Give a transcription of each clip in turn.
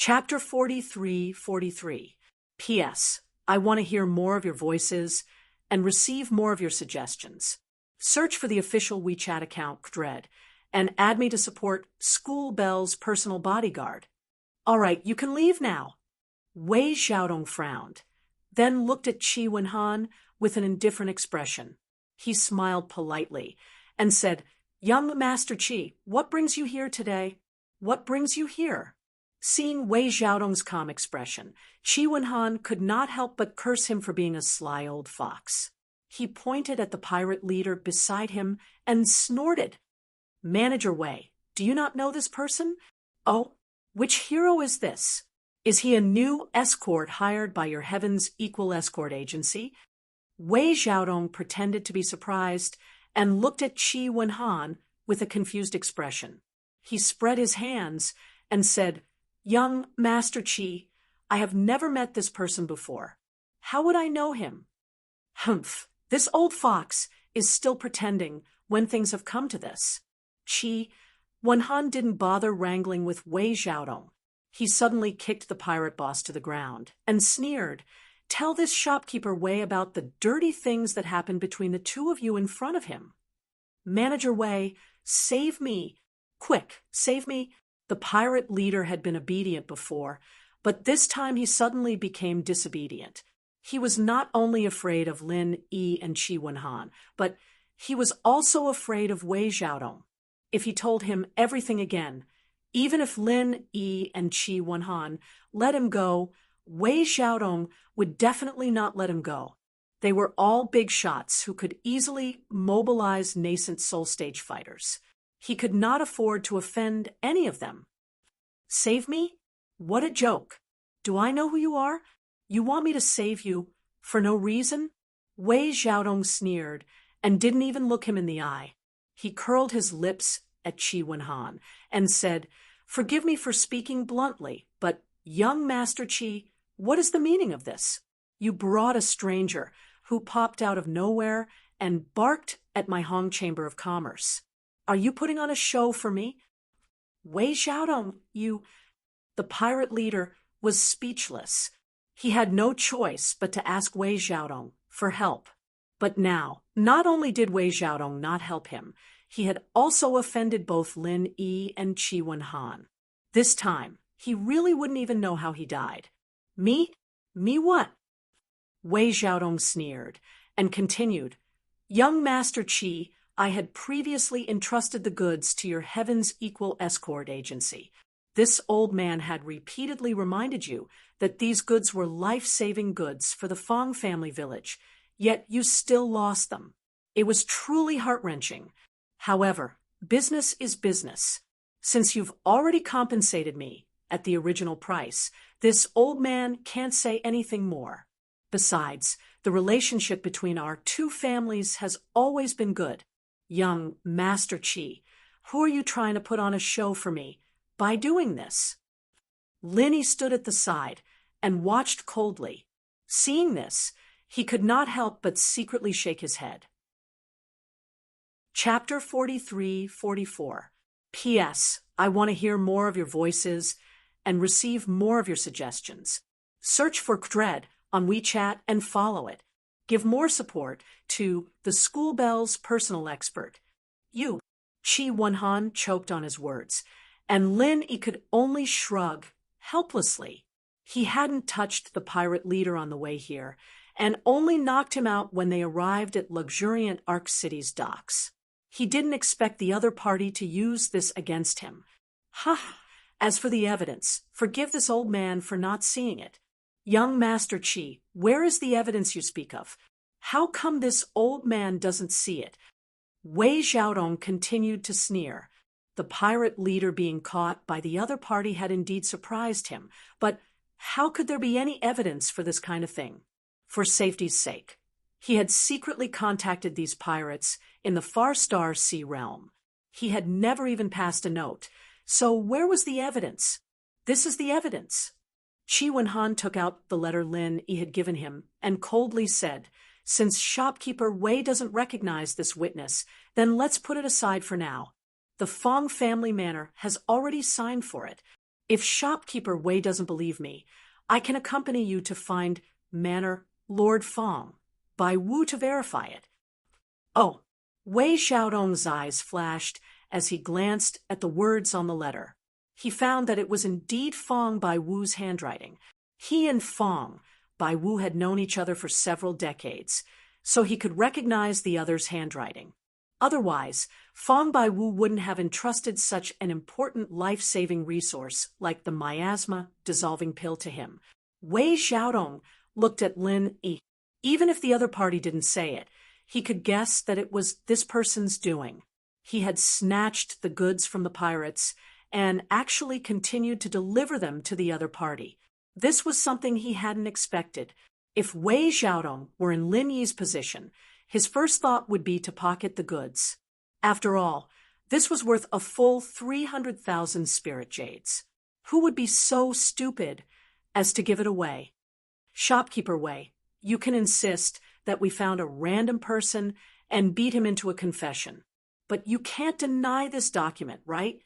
Chapter 43. P.S. I want to hear more of your voices and receive more of your suggestions. Search for the official WeChat account, Dread, and add me to support School Bell's personal bodyguard. All right, you can leave now. Wei Xiaodong frowned, then looked at Qi Wenhan with an indifferent expression. He smiled politely and said, "Young Master Qi, what brings you here today? What brings you here?" Seeing Wei Xiaodong's calm expression, Qi Wenhan could not help but curse him for being a sly old fox. He pointed at the pirate leader beside him and snorted. "Manager Wei, do you not know this person? Oh, which hero is this? Is he a new escort hired by your Heaven's Equal Escort Agency?" Wei Xiaodong pretended to be surprised and looked at Qi Wenhan with a confused expression. He spread his hands and said, "Young Master Qi, I have never met this person before. How would I know him?" "Humph, this old fox is still pretending when things have come to this." Qi Wenhan didn't bother wrangling with Wei Xiaodong. He suddenly kicked the pirate boss to the ground and sneered, "Tell this shopkeeper Wei about the dirty things that happened between the two of you in front of him." "Manager Wei, save me. Quick, save me." The pirate leader had been obedient before, but this time he suddenly became disobedient. He was not only afraid of Lin Yi and Qi Wenhan, but he was also afraid of Wei Xiaodong. If he told him everything again, even if Lin Yi and Qi Wenhan let him go, Wei Xiaodong would definitely not let him go. They were all big shots who could easily mobilize nascent soul stage fighters. He could not afford to offend any of them. "Save me? What a joke. Do I know who you are? You want me to save you for no reason?" Wei Xiaodong sneered and didn't even look him in the eye. He curled his lips at Qi Wenhan and said, "Forgive me for speaking bluntly, but young Master Qi, what is the meaning of this? You brought a stranger who popped out of nowhere and barked at my Hong Chamber of Commerce. Are you putting on a show for me?" "Wei Xiaodong, you—" The pirate leader was speechless. He had no choice but to ask Wei Xiaodong for help. But now, not only did Wei Xiaodong not help him, he had also offended both Lin Yi and Qi Wenhan. This time, he really wouldn't even know how he died. "Me? Me what?" Wei Xiaodong sneered and continued, "Young Master Qi, I had previously entrusted the goods to your Heaven's Equal Escort Agency. This old man had repeatedly reminded you that these goods were life-saving goods for the Fong family village, yet you still lost them. It was truly heart-wrenching. However, business is business. Since you've already compensated me at the original price, this old man can't say anything more. Besides, the relationship between our two families has always been good. Young Master Qi, who are you trying to put on a show for me by doing this?" Linny stood at the side and watched coldly. Seeing this, he could not help but secretly shake his head. Chapter 44. P.S. I want to hear more of your voices and receive more of your suggestions. Search for Dread on WeChat and follow it. Give more support to the School Bell's personal expert. You. Qi Wenhan choked on his words, and Lin Yi could only shrug helplessly. He hadn't touched the pirate leader on the way here, and only knocked him out when they arrived at luxuriant Ark City's docks. He didn't expect the other party to use this against him. Ha! As for the evidence, forgive this old man for not seeing it. Young Master Qi, where is the evidence you speak of? How come this old man doesn't see it?" Wei Xiaodong continued to sneer. The pirate leader being caught by the other party had indeed surprised him, but how could there be any evidence for this kind of thing? For safety's sake, he had secretly contacted these pirates in the Far Star Sea realm. He had never even passed a note, so where was the evidence? This is the evidence. Qi Wenhan took out the letter Lin Yi had given him and coldly said, "Since shopkeeper Wei doesn't recognize this witness, then let's put it aside for now. The Fong family manor has already signed for it. If shopkeeper Wei doesn't believe me, I can accompany you to find Manor Lord Fong by Wu to verify it. Oh, Wei Xiaodong's eyes flashed as he glanced at the words on the letter. He found that it was indeed Fong by Wu's handwriting. He and Fong by Wu had known each other for several decades, so he could recognize the other's handwriting. Otherwise, Fong Bai Wu wouldn't have entrusted such an important life-saving resource like the miasma-dissolving pill to him. Wei Xiaodong looked at Lin Yi. Even if the other party didn't say it, he could guess that it was this person's doing. He had snatched the goods from the pirates and actually continued to deliver them to the other party. This was something he hadn't expected. If Wei Xiaodong were in Lin Yi's position, his first thought would be to pocket the goods. After all, this was worth a full 300,000 spirit jades. Who would be so stupid as to give it away? Shopkeeper Wei, you can insist that we found a random person and beat him into a confession. But you can't deny this document, right?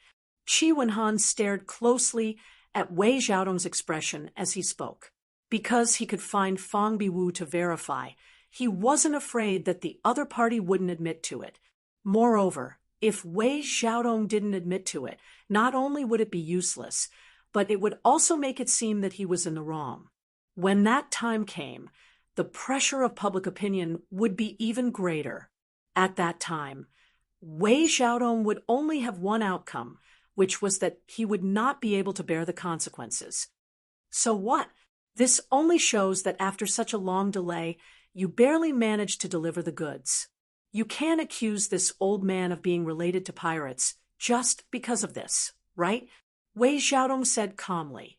Qi Wenhan stared closely at Wei Xiaodong's expression as he spoke. Because he could find Fong Biwu to verify, he wasn't afraid that the other party wouldn't admit to it. Moreover, if Wei Xiaodong didn't admit to it, not only would it be useless, but it would also make it seem that he was in the wrong. When that time came, the pressure of public opinion would be even greater. At that time, Wei Xiaodong would only have one outcome, which was that he would not be able to bear the consequences. So what? This only shows that after such a long delay, you barely managed to deliver the goods. You can't accuse this old man of being related to pirates just because of this, right? Wei Xiaodong said calmly.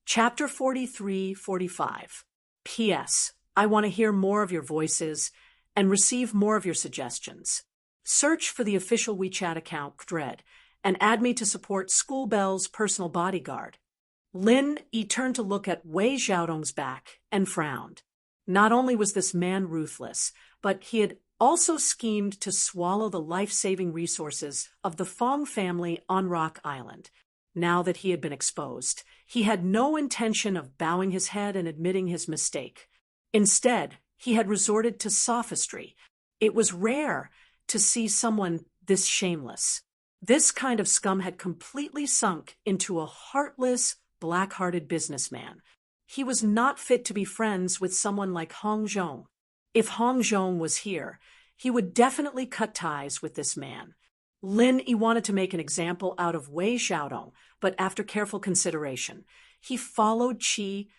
Chapter 43-45. P.S. I want to hear more of your voices and receive more of your suggestions. Search for the official WeChat account Dread and add me to support School Bell's personal bodyguard. Lin Yi turned to look at Wei Xiaodong's back and frowned. Not only was this man ruthless, but he had also schemed to swallow the life-saving resources of the Fong family on Rock Island. Now that he had been exposed, he had no intention of bowing his head and admitting his mistake. Instead, he had resorted to sophistry. It was rare to see someone this shameless. This kind of scum had completely sunk into a heartless, black-hearted businessman. He was not fit to be friends with someone like Hong Zhong. If Hong Zhong was here, he would definitely cut ties with this man. Lin Yi wanted to make an example out of Wei Xiaodong, but after careful consideration, he followed Qi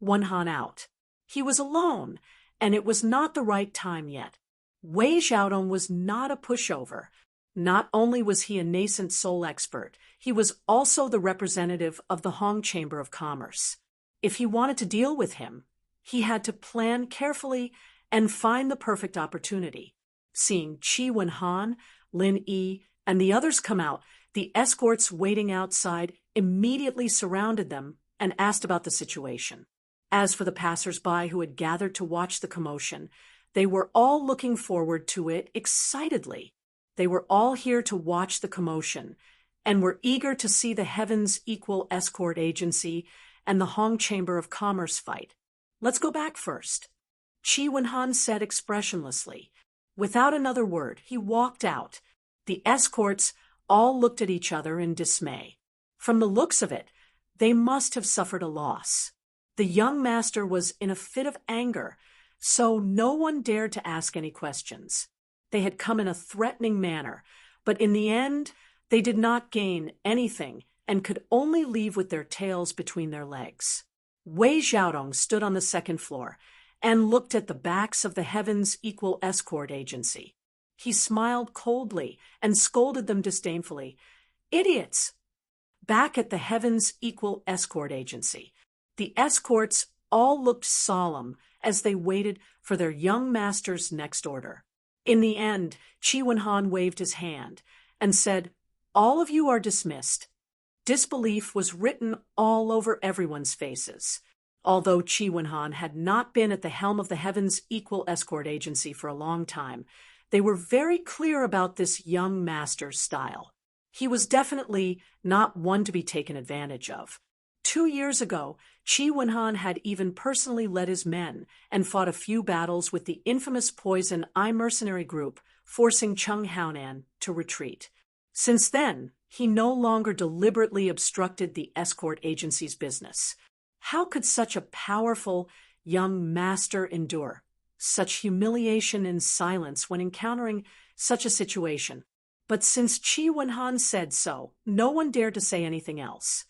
Wenhan out. He was alone, and it was not the right time yet. Wei Xiaodong was not a pushover. Not only was he a nascent soul expert, he was also the representative of the Hong Chamber of Commerce. If he wanted to deal with him, he had to plan carefully and find the perfect opportunity. Seeing Qi Wenhan, Lin Yi, and the others come out, the escorts waiting outside immediately surrounded them and asked about the situation. As for the passers-by who had gathered to watch the commotion, they were all looking forward to it excitedly. They were all here to watch the commotion and were eager to see the Heavens Equal Escort Agency and the Hong Chamber of Commerce fight. Let's go back first. Qi Wenhan said expressionlessly. Without another word, he walked out. The escorts all looked at each other in dismay. From the looks of it, they must have suffered a loss. The young master was in a fit of anger, so no one dared to ask any questions. They had come in a threatening manner, but in the end, they did not gain anything and could only leave with their tails between their legs. Wei Xiaodong stood on the second floor and looked at the backs of the Heavens Equal Escort Agency. He smiled coldly and scolded them disdainfully. Idiots! Back at the Heavens Equal Escort Agency, the escorts all looked solemn as they waited for their young master's next order. In the end, Qi Wenhan waved his hand and said, "All of you are dismissed." Disbelief was written all over everyone's faces. Although Qi Wenhan had not been at the helm of the Heavens Equal Escort Agency for a long time, they were very clear about this young master's style. He was definitely not one to be taken advantage of. 2 years ago, Qi Wenhan had even personally led his men and fought a few battles with the infamous Poison Eye mercenary group, forcing Cheng Haonan to retreat. Since then, he no longer deliberately obstructed the escort agency's business. How could such a powerful young master endure such humiliation in silence when encountering such a situation? But since Qi Wenhan said so, no one dared to say anything else.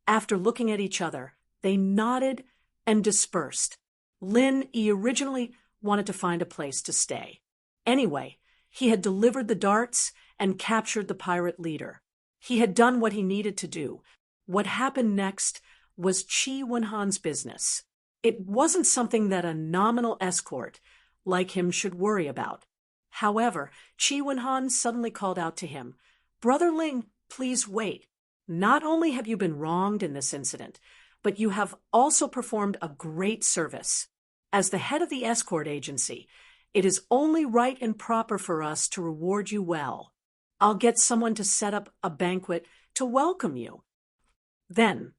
After looking at each other, they nodded and dispersed. Lin Yi originally wanted to find a place to stay. Anyway, he had delivered the darts and captured the pirate leader. He had done what he needed to do. What happened next was Qi Wenhan's business. It wasn't something that a nominal escort like him should worry about. However, Qi Wenhan suddenly called out to him, "Brother Ling, please wait. Not only have you been wronged in this incident, but you have also performed a great service. As the head of the escort agency, it is only right and proper for us to reward you well. I'll get someone to set up a banquet to welcome you. Then,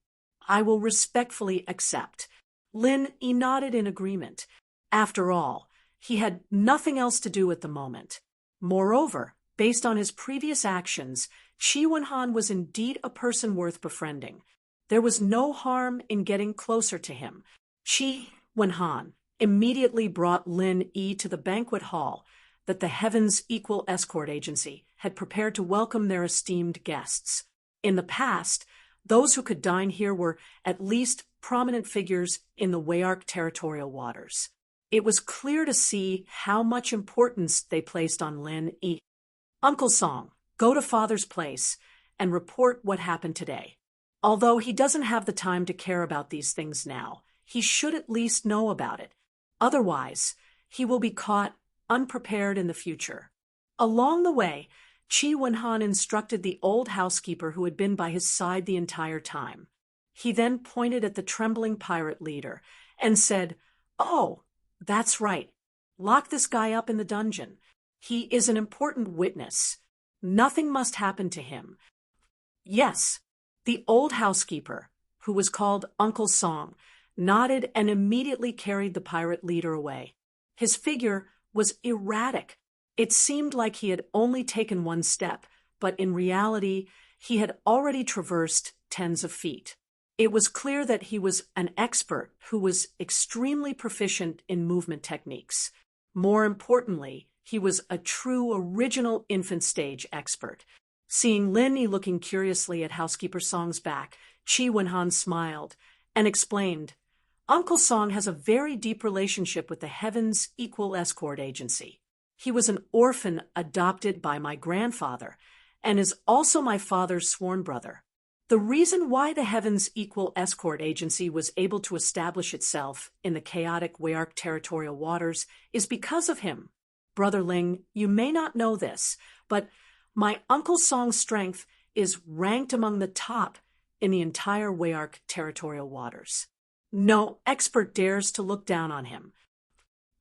I will respectfully accept." Lin Yi nodded in agreement. After all, he had nothing else to do at the moment. Moreover, based on his previous actions, Qi Wenhan was indeed a person worth befriending. There was no harm in getting closer to him. Qi Wenhan immediately brought Lin Yi to the banquet hall that the Heaven's Equal Escort Agency had prepared to welcome their esteemed guests. In the past, those who could dine here were at least prominent figures in the Wayark territorial waters. It was clear to see how much importance they placed on Lin Yi. "Uncle Song, go to Father's place and report what happened today. Although he doesn't have the time to care about these things now, he should at least know about it. Otherwise, he will be caught unprepared in the future." Along the way, Qi Wenhan instructed the old housekeeper who had been by his side the entire time. He then pointed at the trembling pirate leader and said, "Oh, that's right. Lock this guy up in the dungeon. He is an important witness. Nothing must happen to him." Yes, the old housekeeper, who was called Uncle Song, nodded and immediately carried the pirate leader away. His figure was erratic. It seemed like he had only taken one step, but in reality, he had already traversed tens of feet. It was clear that he was an expert who was extremely proficient in movement techniques. More importantly, he was a true original infant stage expert. Seeing Lin Yi looking curiously at Housekeeper Song's back, Qi Wenhan smiled and explained, "Uncle Song has a very deep relationship with the Heaven's Equal Escort Agency. He was an orphan adopted by my grandfather and is also my father's sworn brother. The reason why the Heaven's Equal Escort Agency was able to establish itself in the chaotic Wayark territorial waters is because of him. Brother Ling, you may not know this, but my Uncle Song's strength is ranked among the top in the entire Wayark territorial waters. No expert dares to look down on him."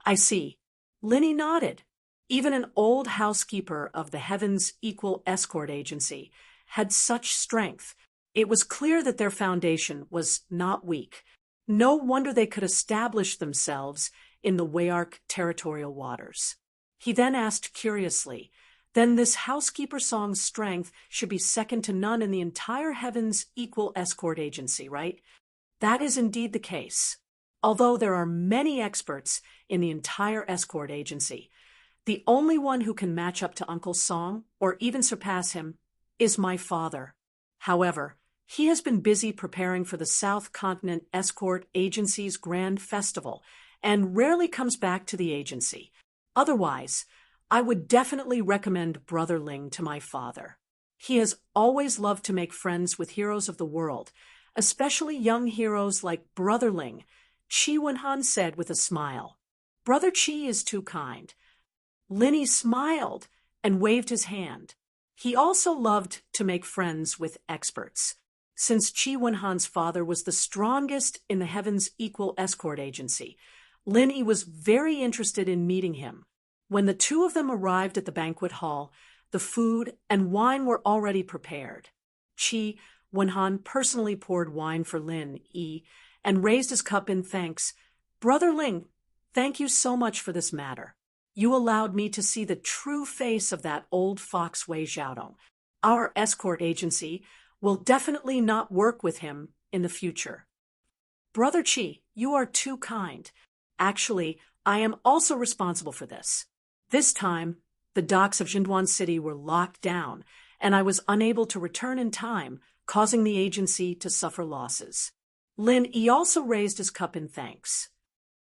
"I see." Lin Yi nodded. Even an old housekeeper of the Heaven's Equal Escort Agency had such strength. It was clear that their foundation was not weak. No wonder they could establish themselves in the Wayark territorial waters. He then asked curiously, "Then this Housekeeper Song's strength should be second to none in the entire Heaven's Equal Escort Agency, right?" "That is indeed the case. Although there are many experts in the entire escort agency, the only one who can match up to Uncle Song, or even surpass him, is my father. However, he has been busy preparing for the South Continent Escort Agency's Grand Festival and rarely comes back to the agency. Otherwise, I would definitely recommend Brother Ling to my father. He has always loved to make friends with heroes of the world, especially young heroes like Brother Ling," Qi Wenhan said with a smile. "Brother Qi is too kind." Lin Yi smiled and waved his hand. He also loved to make friends with experts. Since Qi Wenhan's father was the strongest in the Heaven's Equal Escort Agency, Lin Yi was very interested in meeting him. When the two of them arrived at the banquet hall, the food, and wine were already prepared. Qi Wenhan personally poured wine for Lin Yi and raised his cup in thanks. Brother Ling, thank you so much for this matter. You allowed me to see the true face of that old fox Wei Xiaodong. Our escort agency will definitely not work with him in the future. Brother Qi, you are too kind. Actually, I am also responsible for this. This time, the docks of Jinduan City were locked down, and I was unable to return in time, causing the agency to suffer losses. Lin Yi also raised his cup in thanks.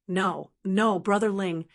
No, Brother Ling,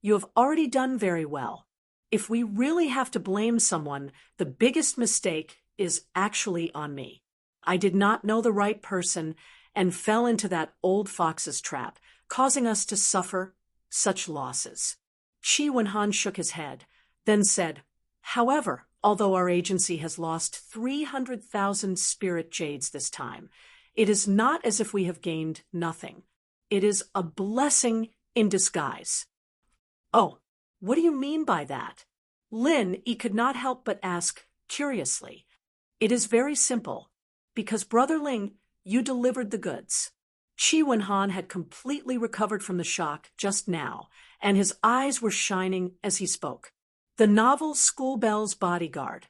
you have already done very well. If we really have to blame someone, the biggest mistake is actually on me. I did not know the right person and fell into that old fox's trap, causing us to suffer such losses. Qi Wenhan shook his head, then said, However, although our agency has lost 300,000 spirit jades this time, it is not as if we have gained nothing. It is a blessing in disguise. Oh, what do you mean by that? Lin Yi could not help but ask curiously. It is very simple. Because Brother Ling, you delivered the goods. Qi Wenhan had completely recovered from the shock just now, and his eyes were shining as he spoke. The novel School Bell's Bodyguard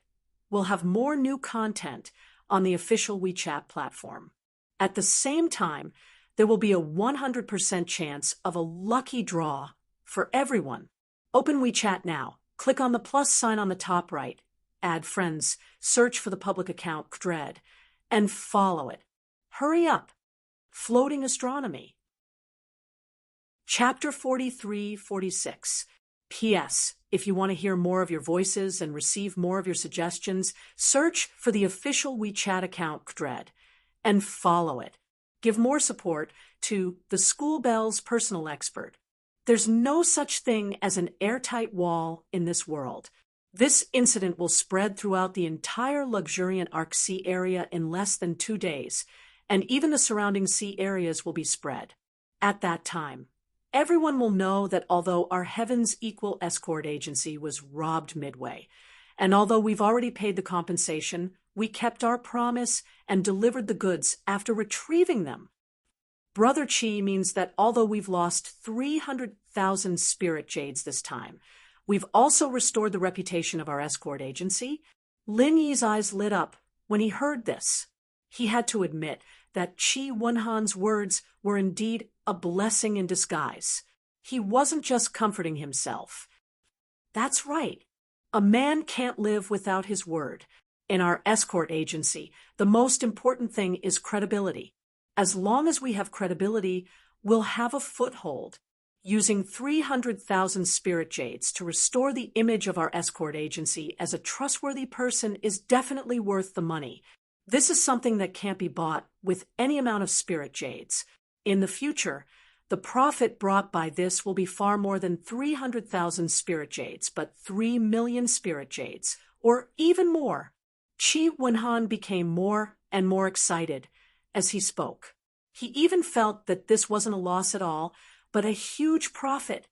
will have more new content on the official WeChat platform. At the same time, there will be a 100% chance of a lucky draw for everyone. Open WeChat now. Click on the plus sign on the top right. Add friends. Search for the public account Dread. And follow it. Hurry up. Floating Astronomy. Chapter 43-46. P.S. If you want to hear more of your voices and receive more of your suggestions, search for the official WeChat account Dread and follow it. Give more support to the School Bell's personal expert. There's no such thing as an airtight wall in this world. This incident will spread throughout the entire luxuriant Arc Sea area in less than 2 days, and even the surrounding sea areas will be spread. At that time, everyone will know that although our Heaven's Equal Escort Agency was robbed midway, and although we've already paid the compensation, we kept our promise and delivered the goods after retrieving them. Brother Qi means that although we've lost 300,000 spirit jades this time, we've also restored the reputation of our escort agency. Lin Yi's eyes lit up when he heard this. He had to admit that Qi Wenhan's words were indeed a blessing in disguise. He wasn't just comforting himself. That's right. A man can't live without his word. In our escort agency, the most important thing is credibility. As long as we have credibility, we'll have a foothold. Using 300,000 spirit jades to restore the image of our escort agency as a trustworthy person is definitely worth the money. This is something that can't be bought with any amount of spirit jades. In the future, the profit brought by this will be far more than 300,000 spirit jades, but 3 million spirit jades, or even more. Qi Wenhan became more and more excited as he spoke. He even felt that this wasn't a loss at all, but a huge profit.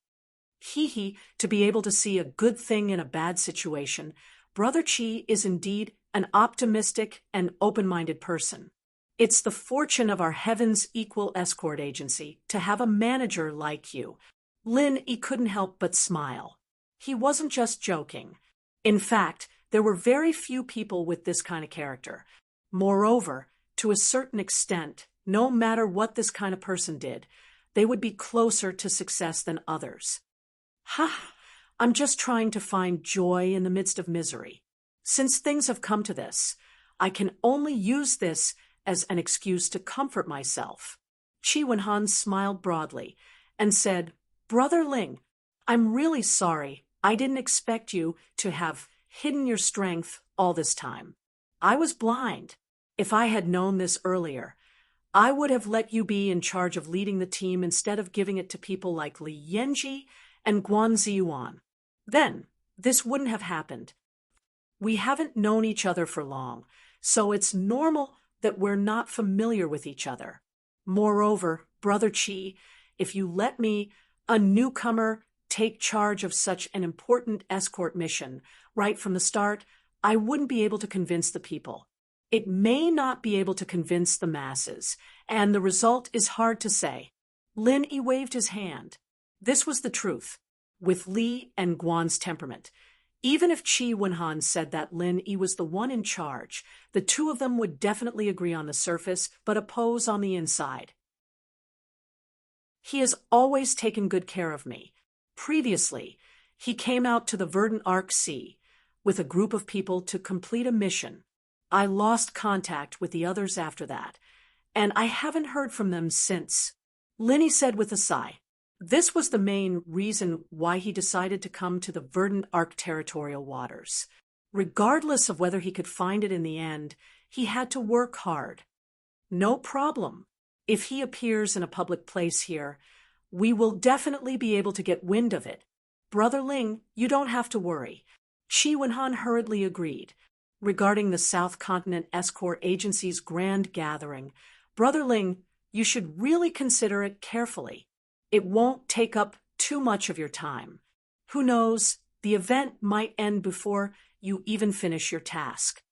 To be able to see a good thing in a bad situation, Brother Qi is indeed an optimistic and open-minded person. It's the fortune of our Heaven's Equal Escort Agency to have a manager like you. Lin Yi couldn't help but smile. He wasn't just joking. In fact, there were very few people with this kind of character. Moreover, to a certain extent, no matter what this kind of person did, they would be closer to success than others. I'm just trying to find joy in the midst of misery. Since things have come to this, I can only use this as an excuse to comfort myself. Qi Wenhan smiled broadly and said, Brother Ling, I'm really sorry. I didn't expect you to have hidden your strength all this time. I was blind. If I had known this earlier, I would have let you be in charge of leading the team instead of giving it to people like Li Yanji and Guan Ziyuan. Then, this wouldn't have happened. We haven't known each other for long, so it's normal that we're not familiar with each other. Moreover, Brother Qi, if you let me, a newcomer, take charge of such an important escort mission right from the start, I wouldn't be able to convince the people. It may not be able to convince the masses, and the result is hard to say. Lin Yi waved his hand. This was the truth, with Li and Guan's temperament. Even if Qi Wenhan said that Lin Yi was the one in charge, the two of them would definitely agree on the surface, but oppose on the inside. He has always taken good care of me. Previously, he came out to the Verdant Arc Sea with a group of people to complete a mission. I lost contact with the others after that, and I haven't heard from them since. Lin Yi said with a sigh. This was the main reason why he decided to come to the Verdant Arc territorial waters. Regardless of whether he could find it in the end, he had to work hard. No problem. If he appears in a public place here, we will definitely be able to get wind of it. Brother Ling, you don't have to worry. Qi Wenhan hurriedly agreed. Regarding the South Continent Escort Agency's grand gathering, Brother Ling, you should really consider it carefully. It won't take up too much of your time. Who knows, the event might end before you even finish your task.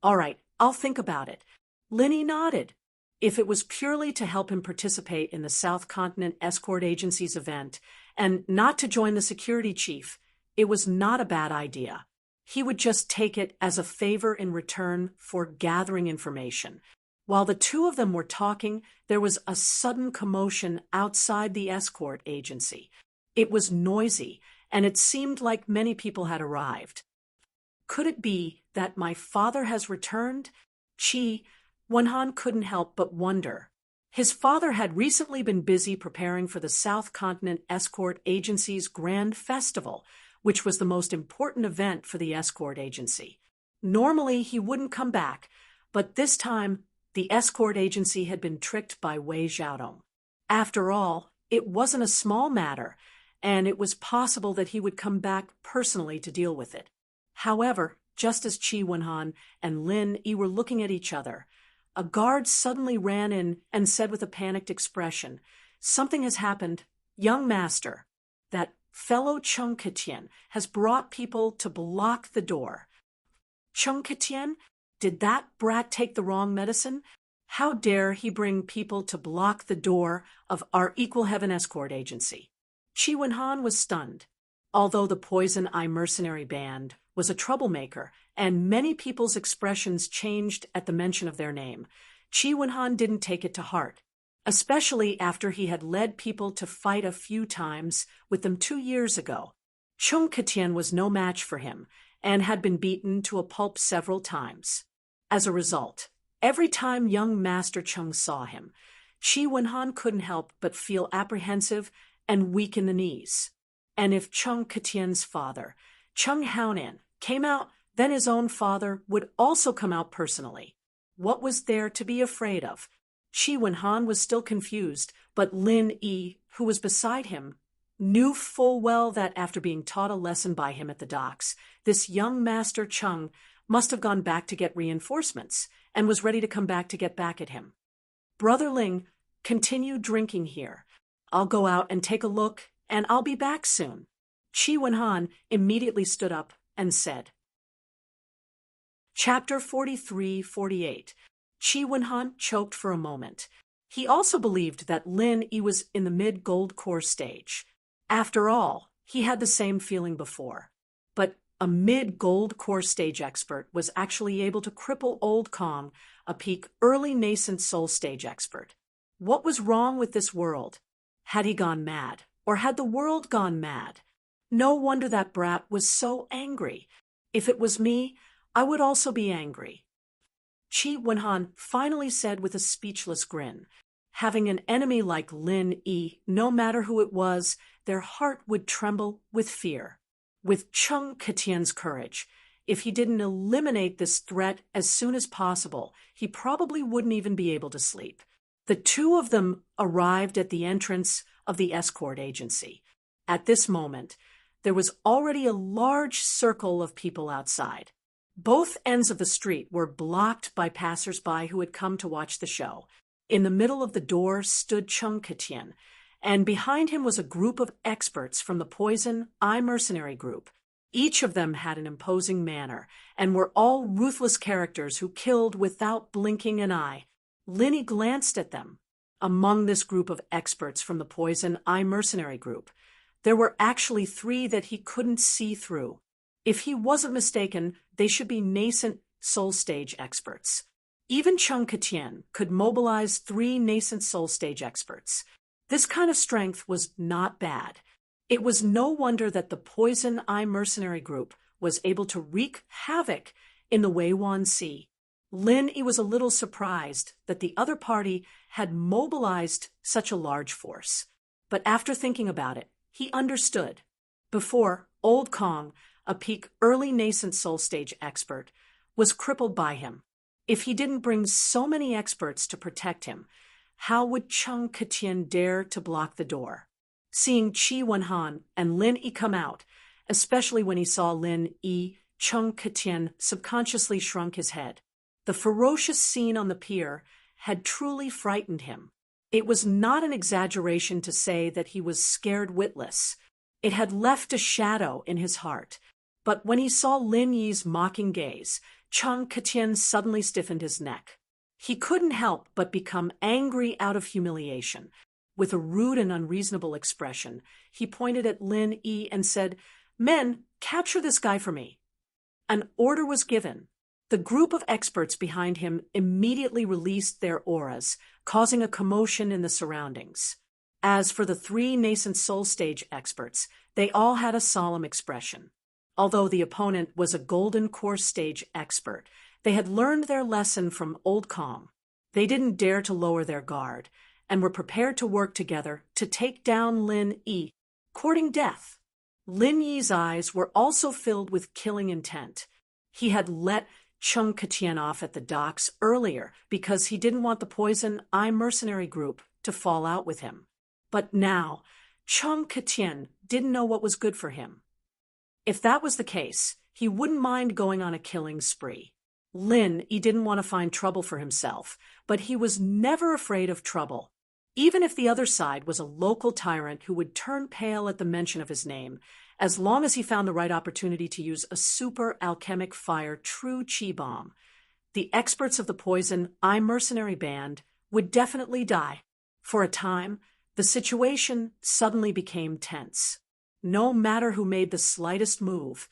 All right, I'll think about it. Lin Yi nodded. If it was purely to help him participate in the South Continent Escort Agency's event and not to join the security chief, it was not a bad idea. He would just take it as a favor in return for gathering information. While the two of them were talking, there was a sudden commotion outside the escort agency. It was noisy, and it seemed like many people had arrived. Could it be that my father has returned? Qi Wenhan couldn't help but wonder. His father had recently been busy preparing for the South Continent Escort Agency's Grand Festival, which was the most important event for the escort agency. Normally, he wouldn't come back, but this time, the escort agency had been tricked by Wei Xiaodong. After all, it wasn't a small matter, and it was possible that he would come back personally to deal with it. However, just as Qi Wenhan and Lin Yi were looking at each other, a guard suddenly ran in and said with a panicked expression, "Something has happened. Young master, that fellow Cheng Ketian has brought people to block the door." Cheng Ketian? Did that brat take the wrong medicine? How dare he bring people to block the door of our Equal Heaven Escort Agency? Qi Wenhan was stunned. Although the Poison Eye Mercenary Band was a troublemaker, and many people's expressions changed at the mention of their name, Qi Wenhan didn't take it to heart, especially after he had led people to fight a few times with them 2 years ago. Cheng Ketian was no match for him, and had been beaten to a pulp several times. As a result, every time young Master Cheng saw him, Qi Wenhan couldn't help but feel apprehensive and weak in the knees. And if Cheng Ketian's father, Cheng Haonan, came out, then his own father would also come out personally. What was there to be afraid of? Qi Wenhan was still confused, but Lin Yi, who was beside him, knew full well that after being taught a lesson by him at the docks, this young Master Cheng must have gone back to get reinforcements and was ready to come back to get back at him. Brother Ling, continue drinking here. I'll go out and take a look, and I'll be back soon. Qi Wenhan immediately stood up and said. Chapter 43-48. Qi Wenhan choked for a moment. He also believed that Lin Yi was in the mid-gold core stage. After all, he had the same feeling before. But a mid-gold core stage expert was actually able to cripple Old Kong, a peak early nascent soul stage expert. What was wrong with this world? Had he gone mad? Or had the world gone mad? No wonder that brat was so angry. If it was me, I would also be angry. Qi Wenhan finally said with a speechless grin. Having an enemy like Lin Yi, no matter who it was, their heart would tremble with fear. With Cheng Ketian's courage, if he didn't eliminate this threat as soon as possible, he probably wouldn't even be able to sleep. The two of them arrived at the entrance of the escort agency. At this moment, there was already a large circle of people outside. Both ends of the street were blocked by passers-by who had come to watch the show. In the middle of the door stood Cheng Ketian, and behind him was a group of experts from the Poison Eye Mercenary Group. Each of them had an imposing manner, and were all ruthless characters who killed without blinking an eye. Linny glanced at them. Among this group of experts from the Poison Eye Mercenary Group, there were actually 3 that he couldn't see through. If he wasn't mistaken, they should be nascent soul stage experts. Even Chung Ketien could mobilize 3 nascent soul stage experts. This kind of strength was not bad. It was no wonder that the Poison Eye Mercenary Group was able to wreak havoc in the Weiwan Sea. Lin Yi was a little surprised that the other party had mobilized such a large force. But after thinking about it, he understood. Before, Old Kong, a peak early nascent soul stage expert, was crippled by him. If he didn't bring so many experts to protect him, how would Chung Ketien dare to block the door? Seeing Qi Wenhan and Lin Yi come out, especially when he saw Lin Yi, Chung Ketien subconsciously shrunk his head. The ferocious scene on the pier had truly frightened him. It was not an exaggeration to say that he was scared witless. It had left a shadow in his heart. But when he saw Lin Yi's mocking gaze, Chung Ketien suddenly stiffened his neck. He couldn't help but become angry out of humiliation. With a rude and unreasonable expression, he pointed at Lin Yi and said, "Men, capture this guy for me." An order was given. The group of experts behind him immediately released their auras, causing a commotion in the surroundings. As for the 3 nascent soul stage experts, they all had a solemn expression. Although the opponent was a golden core stage expert, they had learned their lesson from Old Kong. They didn't dare to lower their guard, and were prepared to work together to take down Lin Yi, courting death. Lin Yi's eyes were also filled with killing intent. He had let Chung Ketien off at the docks earlier because he didn't want the Poison Eye Mercenary Group to fall out with him. But now, Chung Ketien didn't know what was good for him. If that was the case, he wouldn't mind going on a killing spree. Lin Yi didn't want to find trouble for himself, but he was never afraid of trouble. Even if the other side was a local tyrant who would turn pale at the mention of his name, as long as he found the right opportunity to use a super alchemic fire true chi bomb, the experts of the Poison Eye Mercenary Band would definitely die. For a time, the situation suddenly became tense. No matter who made the slightest move,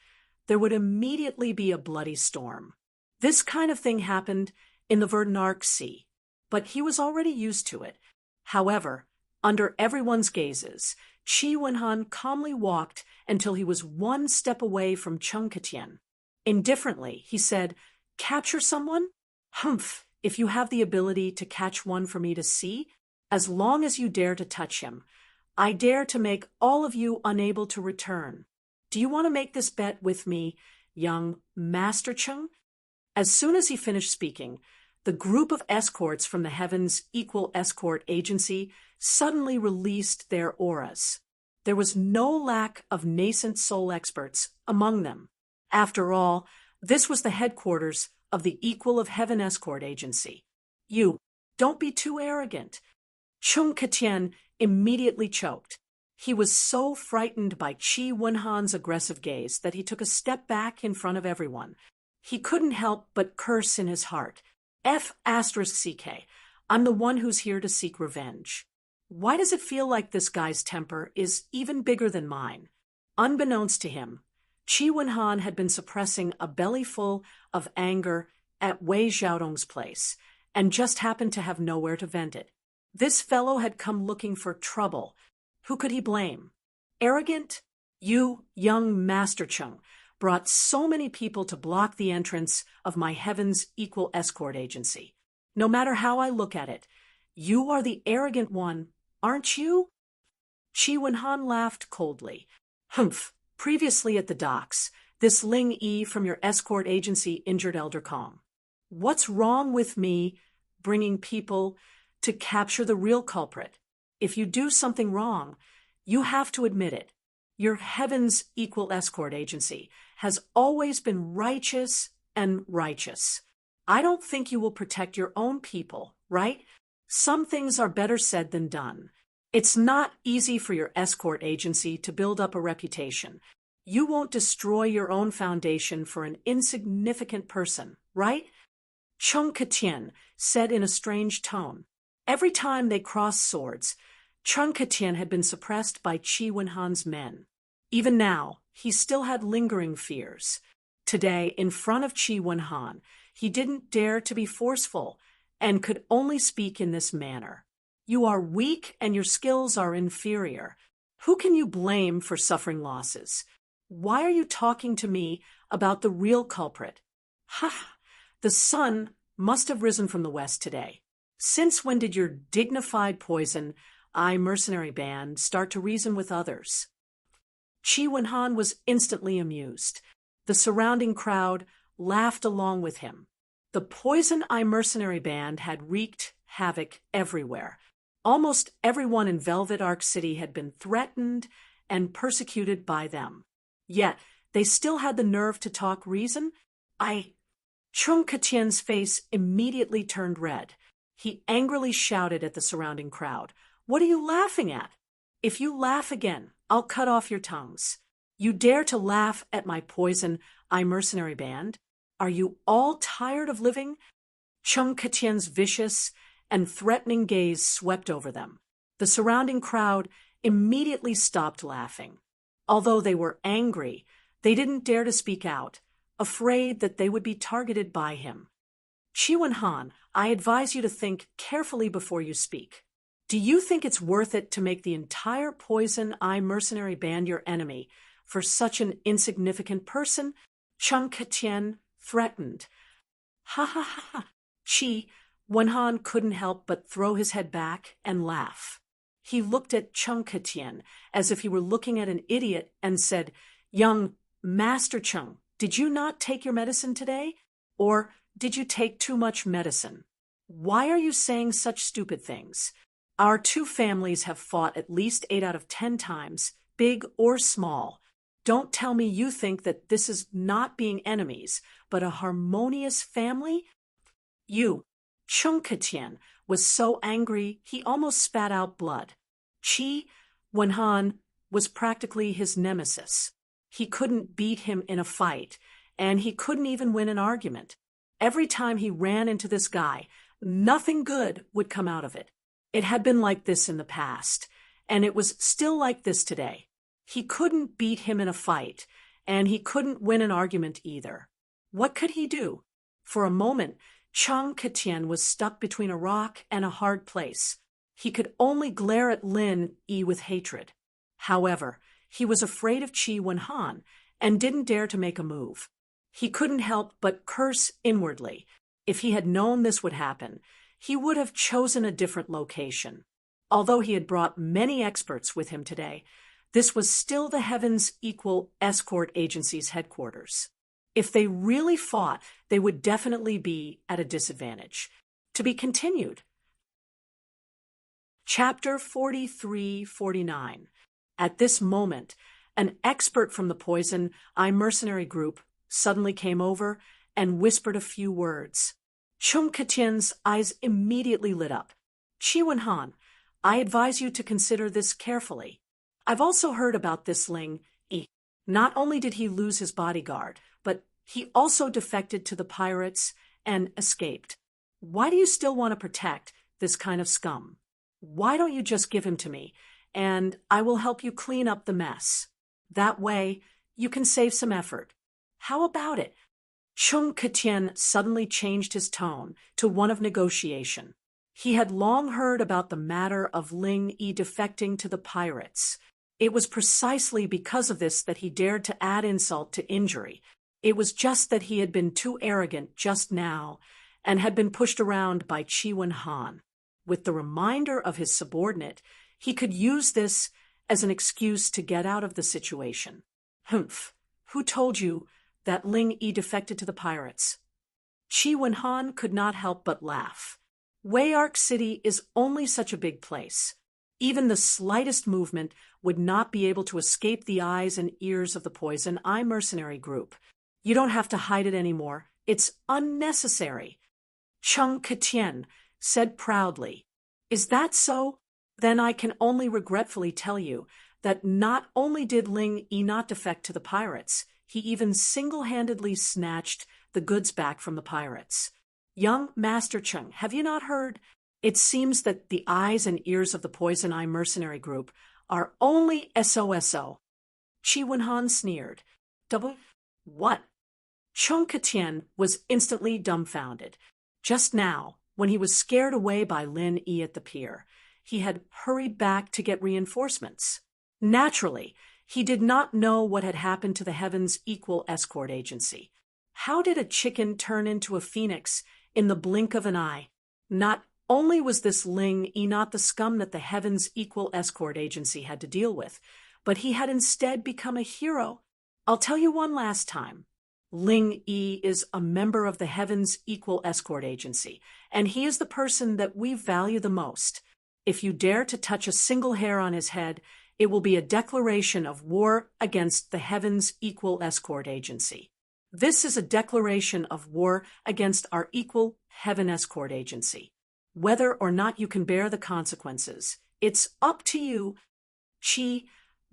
there would immediately be a bloody storm. This kind of thing happened in the Verdunark Sea, but he was already used to it. However, under everyone's gazes, Qi Wenhan calmly walked until he was 1 step away from Chung Ketien. Indifferently, he said, "Capture someone? Humph, if you have the ability to catch one for me to see, as long as you dare to touch him, I dare to make all of you unable to return. Do you want to make this bet with me, young Master Chung?" As soon as he finished speaking, the group of escorts from the Heaven's Equal Escort Agency suddenly released their auras. There was no lack of nascent soul experts among them. After all, this was the headquarters of the Equal of Heaven Escort Agency. "You, don't be too arrogant." Chung Ketien immediately choked. He was so frightened by Qi Wenhan's aggressive gaze that he took a step back in front of everyone. He couldn't help but curse in his heart. F***CK, I'm the one who's here to seek revenge. Why does it feel like this guy's temper is even bigger than mine? Unbeknownst to him, Qi Wenhan had been suppressing a bellyful of anger at Wei Xiaodong's place, and just happened to have nowhere to vent it. This fellow had come looking for trouble. Who could he blame? Arrogant? You, young Master Chung, brought so many people to block the entrance of my Heaven's Equal Escort Agency. No matter how I look at it, you are the arrogant one, aren't you? Qi Wenhan laughed coldly. Humph, previously at the docks, this Ling Yi from your escort agency injured Elder Kong. What's wrong with me bringing people to capture the real culprit? If you do something wrong, you have to admit it. Your Heaven's Equal Escort Agency has always been righteous and righteous. I don't think you will protect your own people, right? Some things are better said than done. It's not easy for your escort agency to build up a reputation. You won't destroy your own foundation for an insignificant person, right? Chung Ketien said in a strange tone. Every time they crossed swords, Chung Ketien had been suppressed by Qi Wenhan's men. Even now, he still had lingering fears. Today, in front of Qi Wenhan, he didn't dare to be forceful and could only speak in this manner. You are weak and your skills are inferior. Who can you blame for suffering losses? Why are you talking to me about the real culprit? Ha! The sun must have risen from the west today. Since when did your dignified poison, mercenary band, start to reason with others? Qi Wenhan was instantly amused. The surrounding crowd laughed along with him. The poison mercenary band had wreaked havoc everywhere. Almost everyone in Velvet Arc City had been threatened and persecuted by them. Yet, they still had the nerve to talk reason? Chung Ketien's face immediately turned red. He angrily shouted at the surrounding crowd, "What are you laughing at? If you laugh again, I'll cut off your tongues. You dare to laugh at my poison, mercenary band? Are you all tired of living?" Chung Ketien's vicious and threatening gaze swept over them. The surrounding crowd immediately stopped laughing. Although they were angry, they didn't dare to speak out, afraid that they would be targeted by him. Qi Wenhan, I advise you to think carefully before you speak. Do you think it's worth it to make the entire poison mercenary band your enemy for such an insignificant person? Chung Ketien threatened. Ha ha ha ha. Qi Wenhan couldn't help but throw his head back and laugh. He looked at Chung Ketien as if he were looking at an idiot and said, "Young Master Chung, did you not take your medicine today? Or did you take too much medicine? Why are you saying such stupid things? Our two families have fought at least 8 out of 10 times, big or small. Don't tell me you think that this is not being enemies, but a harmonious family?" Chung Ketien was so angry he almost spat out blood. Qi Wenhan was practically his nemesis. He couldn't beat him in a fight, and he couldn't even win an argument. Every time he ran into this guy, nothing good would come out of it. It had been like this in the past, and it was still like this today. He couldn't beat him in a fight, and he couldn't win an argument either. What could he do? For a moment, Chung Ketien was stuck between a rock and a hard place. He could only glare at Lin Yi with hatred. However, he was afraid of Qi Wenhan and didn't dare to make a move. He couldn't help but curse inwardly. If he had known this would happen, he would have chosen a different location. Although he had brought many experts with him today, this was still the Heavens Equal Escort Agency's headquarters. If they really fought, they would definitely be at a disadvantage. To be continued. Chapter 43-49. At this moment, an expert from the Poison mercenary group suddenly came over and whispered a few words. Chung Ketien's eyes immediately lit up. "Qi Wenhan, I advise you to consider this carefully. I've also heard about this Ling Yi. Not only did he lose his bodyguard, but he also defected to the pirates and escaped. Why do you still want to protect this kind of scum? Why don't you just give him to me, and I will help you clean up the mess? That way, you can save some effort. How about it?" Chung Ketien suddenly changed his tone to one of negotiation. He had long heard about the matter of Ling Yi defecting to the pirates. It was precisely because of this that he dared to add insult to injury. It was just that he had been too arrogant just now and had been pushed around by Qi Wenhan. With the reminder of his subordinate, he could use this as an excuse to get out of the situation. "Humph, who told you that Ling Yi defected to the pirates?" Qi Wenhan could not help but laugh. Wayark City is only such a big place. Even the slightest movement would not be able to escape the eyes and ears of the Poison mercenary group. You don't have to hide it anymore. It's unnecessary. Chung Ketien said proudly. "Is that so? then I can only regretfully tell you that not only did Ling Yi not defect to the pirates, he even single-handedly snatched the goods back from the pirates. Young Master Chung, have you not heard? It seems that the eyes and ears of the Poison Eye mercenary group are only SOSO. Qi Wenhan sneered. What? Chung Katian was instantly dumbfounded. Just now, when he was scared away by Lin Yi at the pier, he had hurried back to get reinforcements. Naturally, he did not know what had happened to the Heaven's Equal Escort Agency. How did a chicken turn into a phoenix in the blink of an eye? Not only was this Ling Yi not the scum that the Heaven's Equal Escort Agency had to deal with, but he had instead become a hero. I'll tell you one last time. Ling Yi is a member of the Heaven's Equal Escort Agency, and he is the person that we value the most. If you dare to touch a single hair on his head, it will be a declaration of war against the Heaven's Equal Escort Agency. This is a declaration of war against our Equal Heaven Escort Agency. Whether or not you can bear the consequences, it's up to you, Qi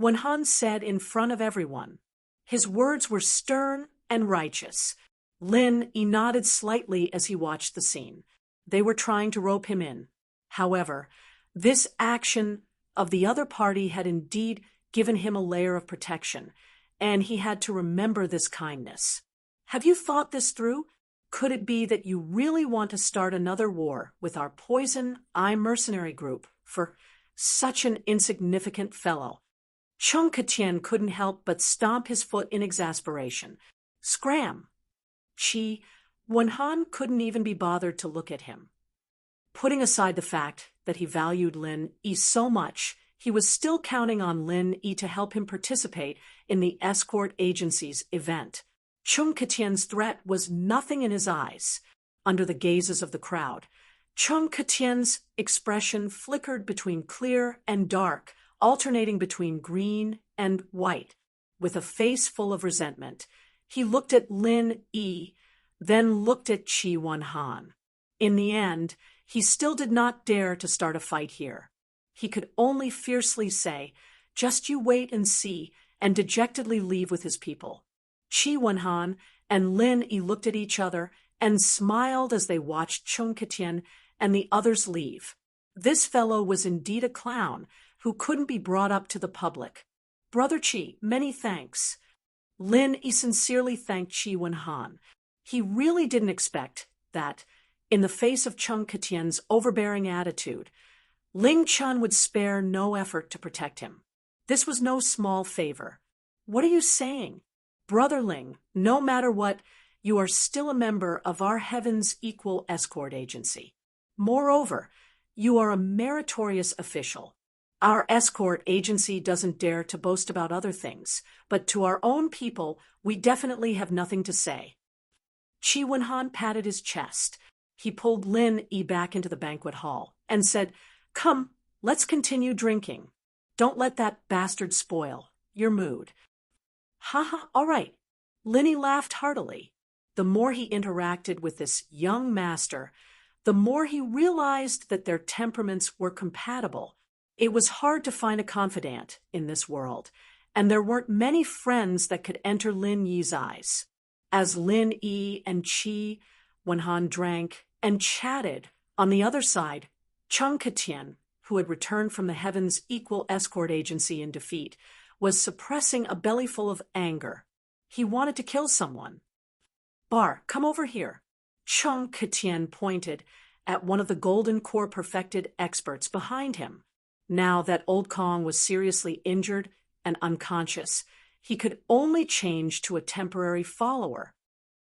Wenhan said in front of everyone. His words were stern and righteous. Lin Yi nodded slightly as he watched the scene. They were trying to rope him in. However, this action of the other party had indeed given him a layer of protection, and he had to remember this kindness. Have you thought this through? Could it be that you really want to start another war with our Poison Eye mercenary group for such an insignificant fellow? Chung Katian couldn't help but stomp his foot in exasperation. Scram! Qi Wenhan couldn't even be bothered to look at him. Putting aside the fact that he valued Lin Yi so much, he was still counting on Lin Yi to help him participate in the escort agency's event. Chung Katian's threat was nothing in his eyes. Under the gazes of the crowd, Chung Katian's expression flickered between clear and dark, alternating between green and white. With a face full of resentment, he looked at Lin Yi, then looked at Qi Wenhan. In the end, he still did not dare to start a fight here. He could only fiercely say, "Just you wait and see," and dejectedly leave with his people. Qi Wenhan and Lin Yi looked at each other and smiled as they watched Chung Katian and the others leave. This fellow was indeed a clown who couldn't be brought up to the public. Brother Qi, many thanks. Lin Yi sincerely thanked Qi Wenhan. He really didn't expect that, in the face of Chung Katian's overbearing attitude, Ling Chun would spare no effort to protect him. This was no small favor. What are you saying? Brother Ling, no matter what, you are still a member of our Heaven's Equal Escort Agency. Moreover, you are a meritorious official. Our escort agency doesn't dare to boast about other things, but to our own people, we definitely have nothing to say. Qi Wenhan patted his chest. He pulled Lin Yi back into the banquet hall and said, "Come, let's continue drinking. Don't let that bastard spoil your mood." "Haha, all right." Lin Yi laughed heartily. The more he interacted with this young master, the more he realized that their temperaments were compatible. It was hard to find a confidant in this world, and there weren't many friends that could enter Lin Yi's eyes. As Lin Yi and Qi Wenhan drank and chatted, on the other side, Chung Katian, who had returned from the Heaven's Equal Escort Agency in defeat, was suppressing a bellyful of anger. He wanted to kill someone. "Bar, come over here." Chung Katian pointed at one of the Golden Core perfected experts behind him. Now that Old Kong was seriously injured and unconscious, he could only change to a temporary follower.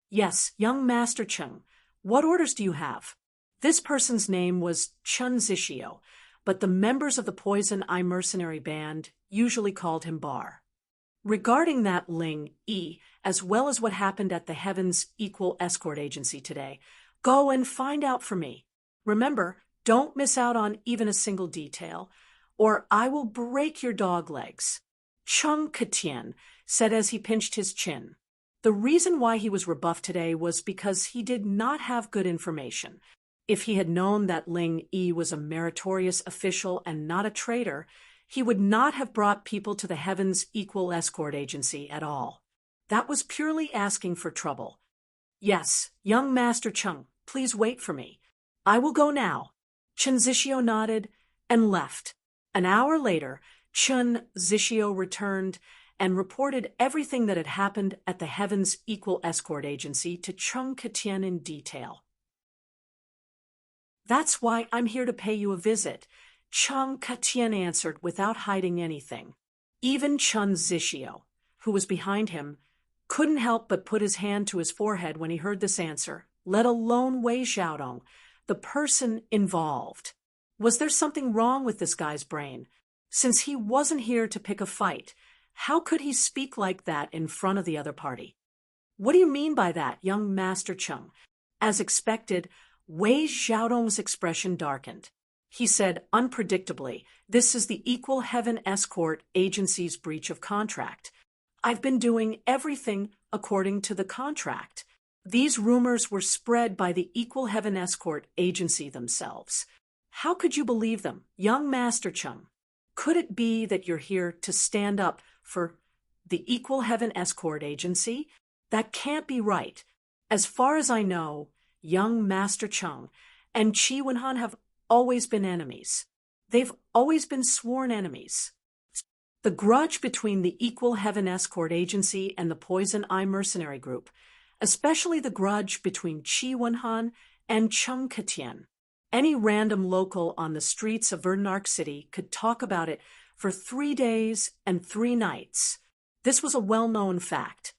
"Yes, young Master Chung, what orders do you have?" This person's name was Chun Zishio, but the members of the Poison Eye mercenary band usually called him Bar. "Regarding that Ling Yi, as well as what happened at the Heaven's Equal Escort Agency today, go and find out for me. Remember, don't miss out on even a single detail, or I will break your dog legs," Chung Katian said as he pinched his chin. The reason why he was rebuffed today was because he did not have good information. If he had known that Ling Yi was a meritorious official and not a traitor, he would not have brought people to the Heavens Equal Escort Agency at all. That was purely asking for trouble. Yes, young Master Chung, please wait for me. I will go now. Chen Zixio nodded and left. An hour later, Chen Zixio returned and reported everything that had happened at the Heavens Equal Escort Agency to Chung Katian in detail. That's why I'm here to pay you a visit, Chung Katian answered without hiding anything. Even Chen Zixio, who was behind him, couldn't help but put his hand to his forehead when he heard this answer, let alone Wei Xiaodong, the person involved. Was there something wrong with this guy's brain? Since he wasn't here to pick a fight, how could he speak like that in front of the other party? What do you mean by that, young Master Chung? As expected, Wei Xiaodong's expression darkened. He said unpredictably, "This is the Equal Heaven Escort Agency's breach of contract. I've been doing everything according to the contract. These rumors were spread by the Equal Heaven Escort Agency themselves. How could you believe them, young Master Chung? Could it be that you're here to stand up for the Equal Heaven Escort Agency? That can't be right. As far as I know, young Master Chung and Qi Wenhan have always been enemies. They've always been sworn enemies. The grudge between the Equal Heaven Escort Agency and the Poison Eye Mercenary Group, especially the grudge between Qi Wenhan and Chung Katian. Any random local on the streets of Verdunark City could talk about it for 3 days and 3 nights. This was a well-known fact.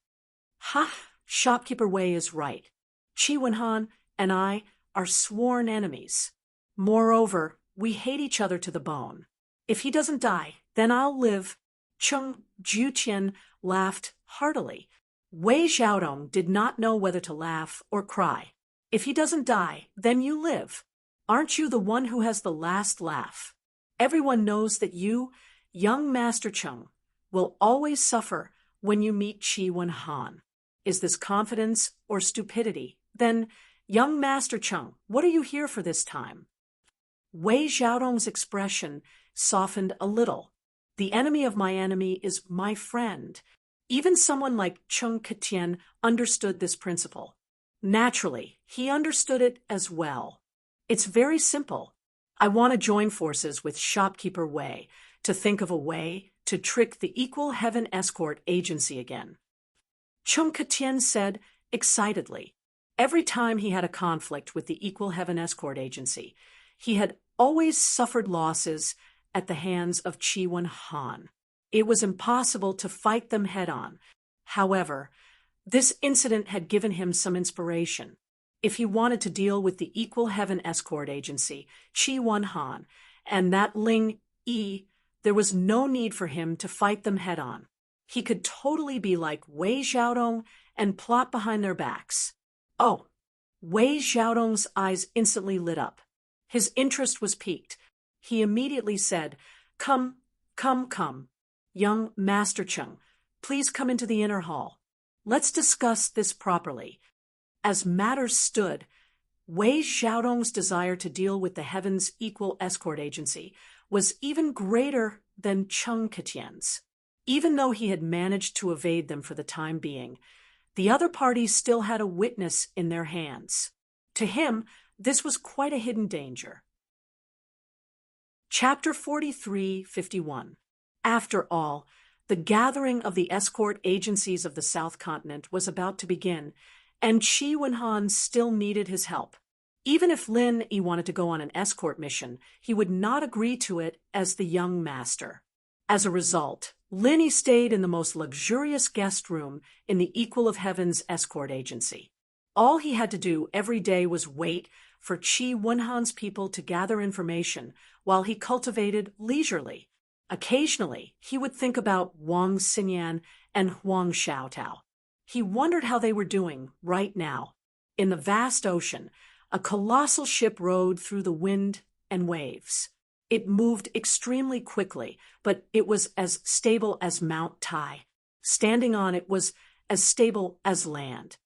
Shopkeeper Wei is right. Qi Wenhan and I are sworn enemies. Moreover, we hate each other to the bone. If he doesn't die, then I'll live. Chung Jiutian laughed heartily. Wei Xiaodong did not know whether to laugh or cry. If he doesn't die, then you live. Aren't you the one who has the last laugh? Everyone knows that you, young Master Chung, will always suffer when you meet Qi Wenhan. Is this confidence or stupidity? Then, young Master Chung, what are you here for this time? Wei Xiaodong's expression softened a little. The enemy of my enemy is my friend. Even someone like Chung Katian understood this principle. Naturally, he understood it as well. It's very simple. I want to join forces with Shopkeeper Wei to think of a way to trick the Equal Heaven Escort Agency again. Chung Katian said excitedly. Every time he had a conflict with the Equal Heaven Escort Agency, he had always suffered losses at the hands of Qi Wenhan. It was impossible to fight them head-on. However, this incident had given him some inspiration. If he wanted to deal with the Equal Heaven Escort Agency, Qi Wenhan, and that Ling Yi, there was no need for him to fight them head-on. He could totally be like Wei Xiaodong and plot behind their backs. Oh, Wei Xiaodong's eyes instantly lit up. His interest was piqued. He immediately said, Come, young Master Chung, please come into the inner hall. Let's discuss this properly. As matters stood, Wei Xiaodong's desire to deal with the Heavens Equal Escort Agency was even greater than Chung Katian's. Even though he had managed to evade them for the time being, the other parties still had a witness in their hands. To him, this was quite a hidden danger. Chapter 43:51. After all, the gathering of the escort agencies of the South Continent was about to begin, and Qi Wenhan still needed his help. Even if Lin Yi wanted to go on an escort mission, he would not agree to it as the young master. As a result, Lin Yi stayed in the most luxurious guest room in the Equal of Heaven's escort agency. All he had to do every day was wait for Qi Wenhan's people to gather information while he cultivated leisurely. Occasionally, he would think about Wang Xinyan and Huang Xiaotao. He wondered how they were doing right now. In the vast ocean, a colossal ship rode through the wind and waves. It moved extremely quickly, but it was as stable as Mount Tai. Standing on it was as stable as land.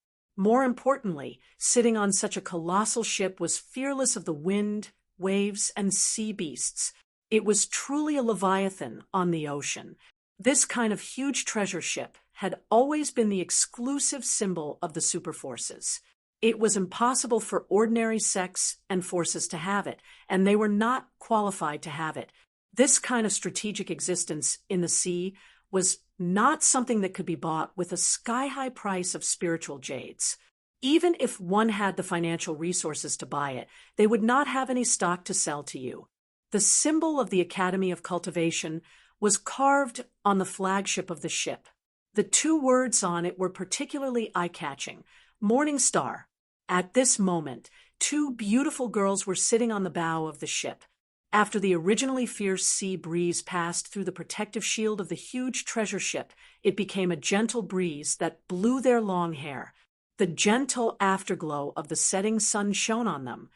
More importantly, sitting on such a colossal ship was fearless of the wind, waves, and sea beasts. It was truly a leviathan on the ocean. This kind of huge treasure ship had always been the exclusive symbol of the superforces. It was impossible for ordinary sects and forces to have it, and they were not qualified to have it. This kind of strategic existence in the sea was not something that could be bought with a sky-high price of spiritual jades. Even if one had the financial resources to buy it, they would not have any stock to sell to you. The symbol of the Academy of Cultivation was carved on the flagship of the ship. The two words on it were particularly eye-catching: Morning Star. At this moment, two beautiful girls were sitting on the bow of the ship. After the originally fierce sea breeze passed through the protective shield of the huge treasure ship, it became a gentle breeze that blew their long hair. The gentle afterglow of the setting sun shone on them,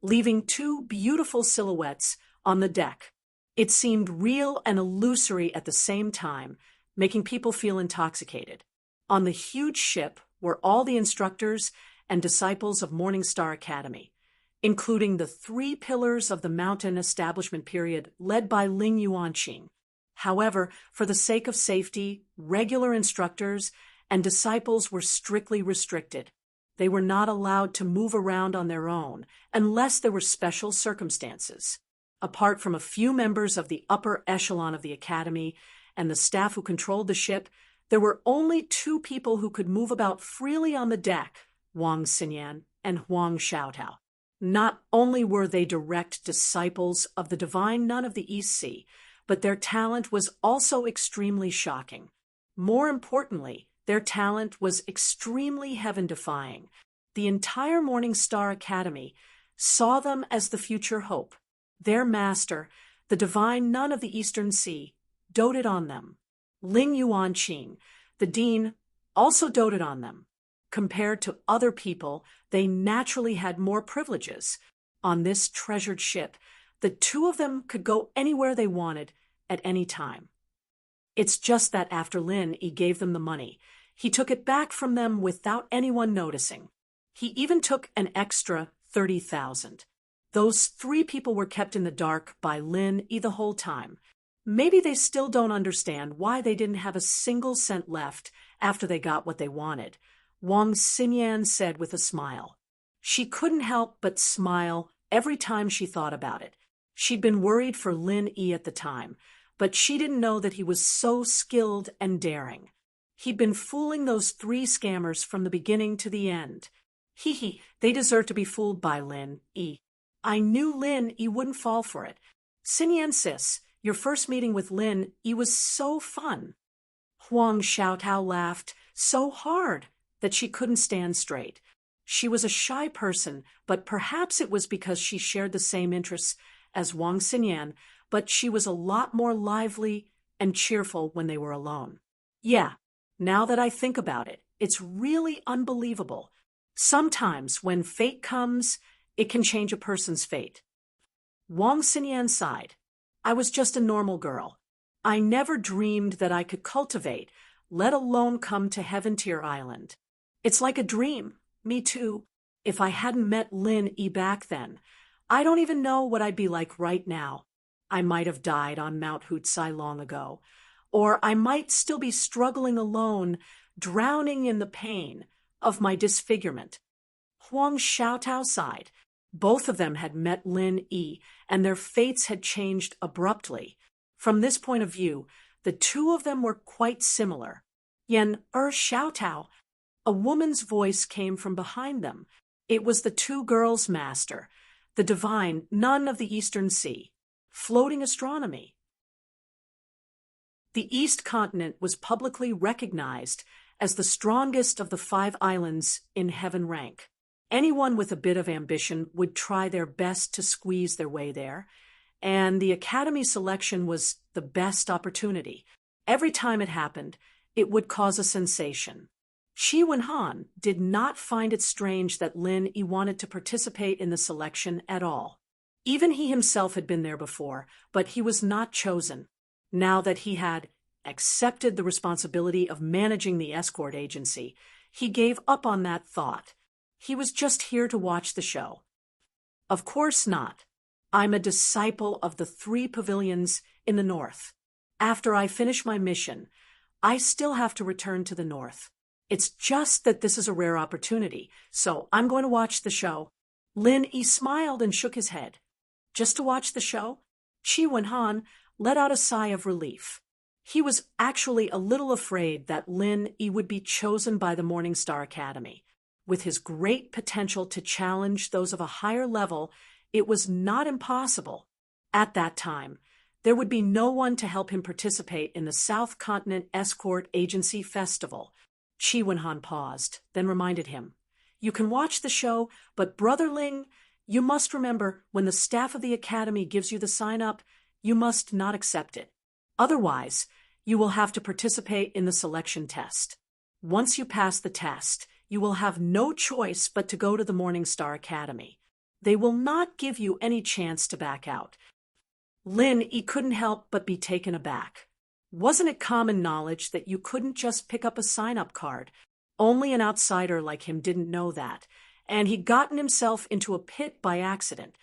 leaving two beautiful silhouettes on the deck. It seemed real and illusory at the same time, making people feel intoxicated. On the huge ship were all the instructors and disciples of Morning Star Academy, including the 3 pillars of the mountain establishment period led by Ling Yuanqing. However, for the sake of safety, regular instructors and disciples were strictly restricted. They were not allowed to move around on their own unless there were special circumstances. Apart from a few members of the upper echelon of the academy and the staff who controlled the ship, there were only 2 people who could move about freely on the deck: Wang Xinyan and Huang Xiaotao. Not only were they direct disciples of the divine nun of the East Sea, but their talent was also extremely shocking. More importantly, their talent was extremely heaven-defying. The entire Morning Star Academy saw them as the future hope. Their master, the divine nun of the Eastern Sea, doted on them. Ling Yuanqing, the dean, also doted on them. Compared to other people, they naturally had more privileges. On this treasured ship, the 2 of them could go anywhere they wanted at any time. It's just that after Lin Yi gave them the money, he took it back from them without anyone noticing. He even took an extra 30,000. Those 3 people were kept in the dark by Lin Yi the whole time. Maybe they still don't understand why they didn't have a single cent left after they got what they wanted. Wang Xinyan said with a smile. She couldn't help but smile every time she thought about it. She'd been worried for Lin Yi at the time, but she didn't know that he was so skilled and daring. He'd been fooling those 3 scammers from the beginning to the end. They deserve to be fooled by Lin Yi. I knew Lin Yi wouldn't fall for it. Xinyan sis, your first meeting with Lin Yi was so fun. Huang Xiaotao laughed so hard that she couldn't stand straight. She was a shy person, but perhaps it was because she shared the same interests as Wang Xinyan, but she was a lot more lively and cheerful when they were alone. Yeah, now that I think about it, it's really unbelievable. Sometimes when fate comes, it can change a person's fate. Wang Xinyan sighed. I was just a normal girl. I never dreamed that I could cultivate, let alone come to Heaven Tier Island. It's like a dream. Me too. If I hadn't met Lin Yi back then, I don't even know what I'd be like right now. I might have died on Mount Hutsai long ago, or I might still be struggling alone, drowning in the pain of my disfigurement. Huang Xiaotao sighed. Both of them had met Lin Yi, and their fates had changed abruptly. From this point of view, the 2 of them were quite similar. Yan Xiaotao. A woman's voice came from behind them. It was the 2 girls' master, the divine nun of the Eastern Sea. Floating astronomy. The East Continent was publicly recognized as the strongest of the 5 islands in heaven rank. Anyone with a bit of ambition would try their best to squeeze their way there, and the Academy selection was the best opportunity. Every time it happened, it would cause a sensation. Shi Wenhan did not find it strange that Lin Yi wanted to participate in the selection at all. Even he himself had been there before, but he was not chosen. Now that he had accepted the responsibility of managing the escort agency, he gave up on that thought. He was just here to watch the show. Of course not. I'm a disciple of the 3 pavilions in the north. After I finish my mission, I still have to return to the north. It's just that this is a rare opportunity, so I'm going to watch the show. Lin Yi smiled and shook his head. Just to watch the show? Qi Wenhan let out a sigh of relief. He was actually a little afraid that Lin Yi would be chosen by the Morning Star Academy. With his great potential to challenge those of a higher level, it was not impossible. At that time, there would be no one to help him participate in the South Continent Escort Agency Festival. Qi Wenhan paused, then reminded him, "You can watch the show, but Brother Ling, you must remember when the staff of the academy gives you the sign-up, you must not accept it. Otherwise, you will have to participate in the selection test. Once you pass the test, you will have no choice but to go to the Morning Star Academy. They will not give you any chance to back out." Lin Yi couldn't help but be taken aback. Wasn't it common knowledge that you couldn't just pick up a sign-up card? Only an outsider like him didn't know that, and he'd gotten himself into a pit by accident.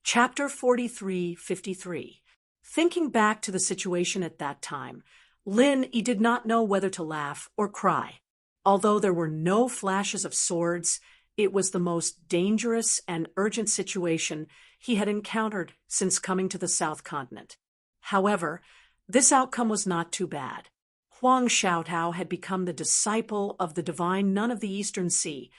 Chapter 43:53. Thinking back to the situation at that time, Lin Yi did not know whether to laugh or cry. Although there were no flashes of swords, it was the most dangerous and urgent situation he had encountered since coming to the South Continent. However, this outcome was not too bad. Huang Xiaotao had become the disciple of the divine nun of the Eastern Sea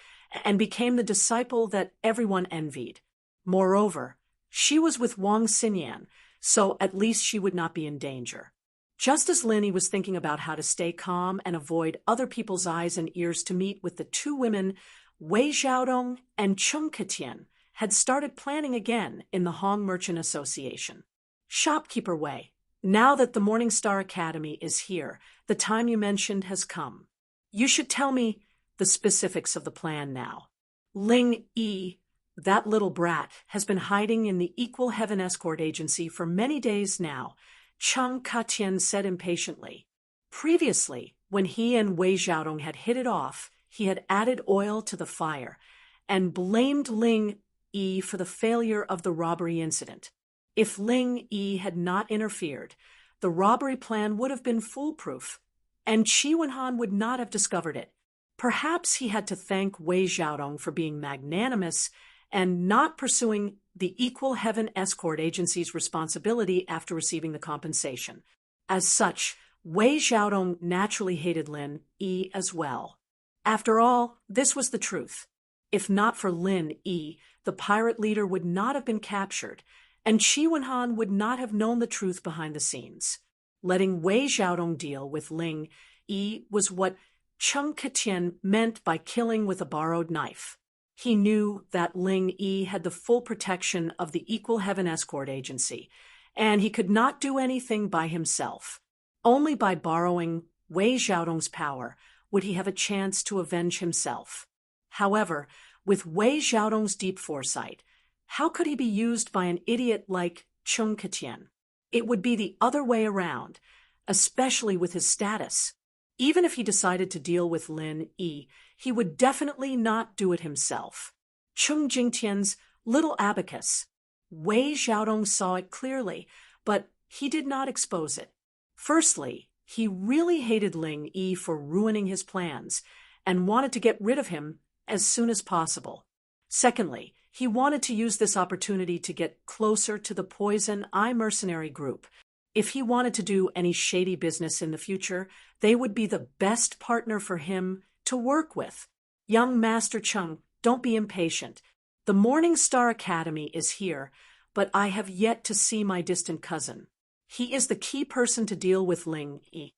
and became the disciple that everyone envied. Moreover, she was with Wang Xinyan, so at least she would not be in danger. Just as Lin Yi was thinking about how to stay calm and avoid other people's eyes and ears to meet with the 2 women, Wei Xiaodong and Cheng Ketian had started planning again in the Hong Merchant Association. "Shopkeeper Wei, now that the Morning Star Academy is here, the time you mentioned has come. You should tell me the specifics of the plan now. Ling Yi, that little brat, has been hiding in the Equal Heaven Escort Agency for many days now," Cheng Ketian said impatiently. Previously, when he and Wei Xiaodong had hit it off, he had added oil to the fire and blamed Ling Yi for the failure of the robbery incident. If Ling Yi had not interfered, the robbery plan would have been foolproof, and Qi Wenhan would not have discovered it. Perhaps he had to thank Wei Xiaodong for being magnanimous and not pursuing the Equal Heaven Escort Agency's responsibility after receiving the compensation. As such, Wei Xiaodong naturally hated Lin Yi as well. After all, this was the truth. If not for Lin Yi, the pirate leader would not have been captured, and Qi Wenhan would not have known the truth behind the scenes. Letting Wei Xiaodong deal with Ling Yi was what Cheng Ketian meant by killing with a borrowed knife. He knew that Ling Yi had the full protection of the Equal Heaven Escort Agency, and he could not do anything by himself. Only by borrowing Wei Xiaodong's power would he have a chance to avenge himself. However, with Wei Xiaodong's deep foresight, how could he be used by an idiot like Cheng Ketian? It would be the other way around, especially with his status. Even if he decided to deal with Lin Yi, he would definitely not do it himself. Cheng Jingtian's little abacus. Wei Xiaodong saw it clearly, but he did not expose it. Firstly, he really hated Ling Yi for ruining his plans and wanted to get rid of him as soon as possible. Secondly, he wanted to use this opportunity to get closer to the Poison Eye mercenary group. If he wanted to do any shady business in the future, they would be the best partner for him to work with. Young Master Cheng, don't be impatient. The Morning Star Academy is here, but I have yet to see my distant cousin. He is the key person to deal with Ling Yi.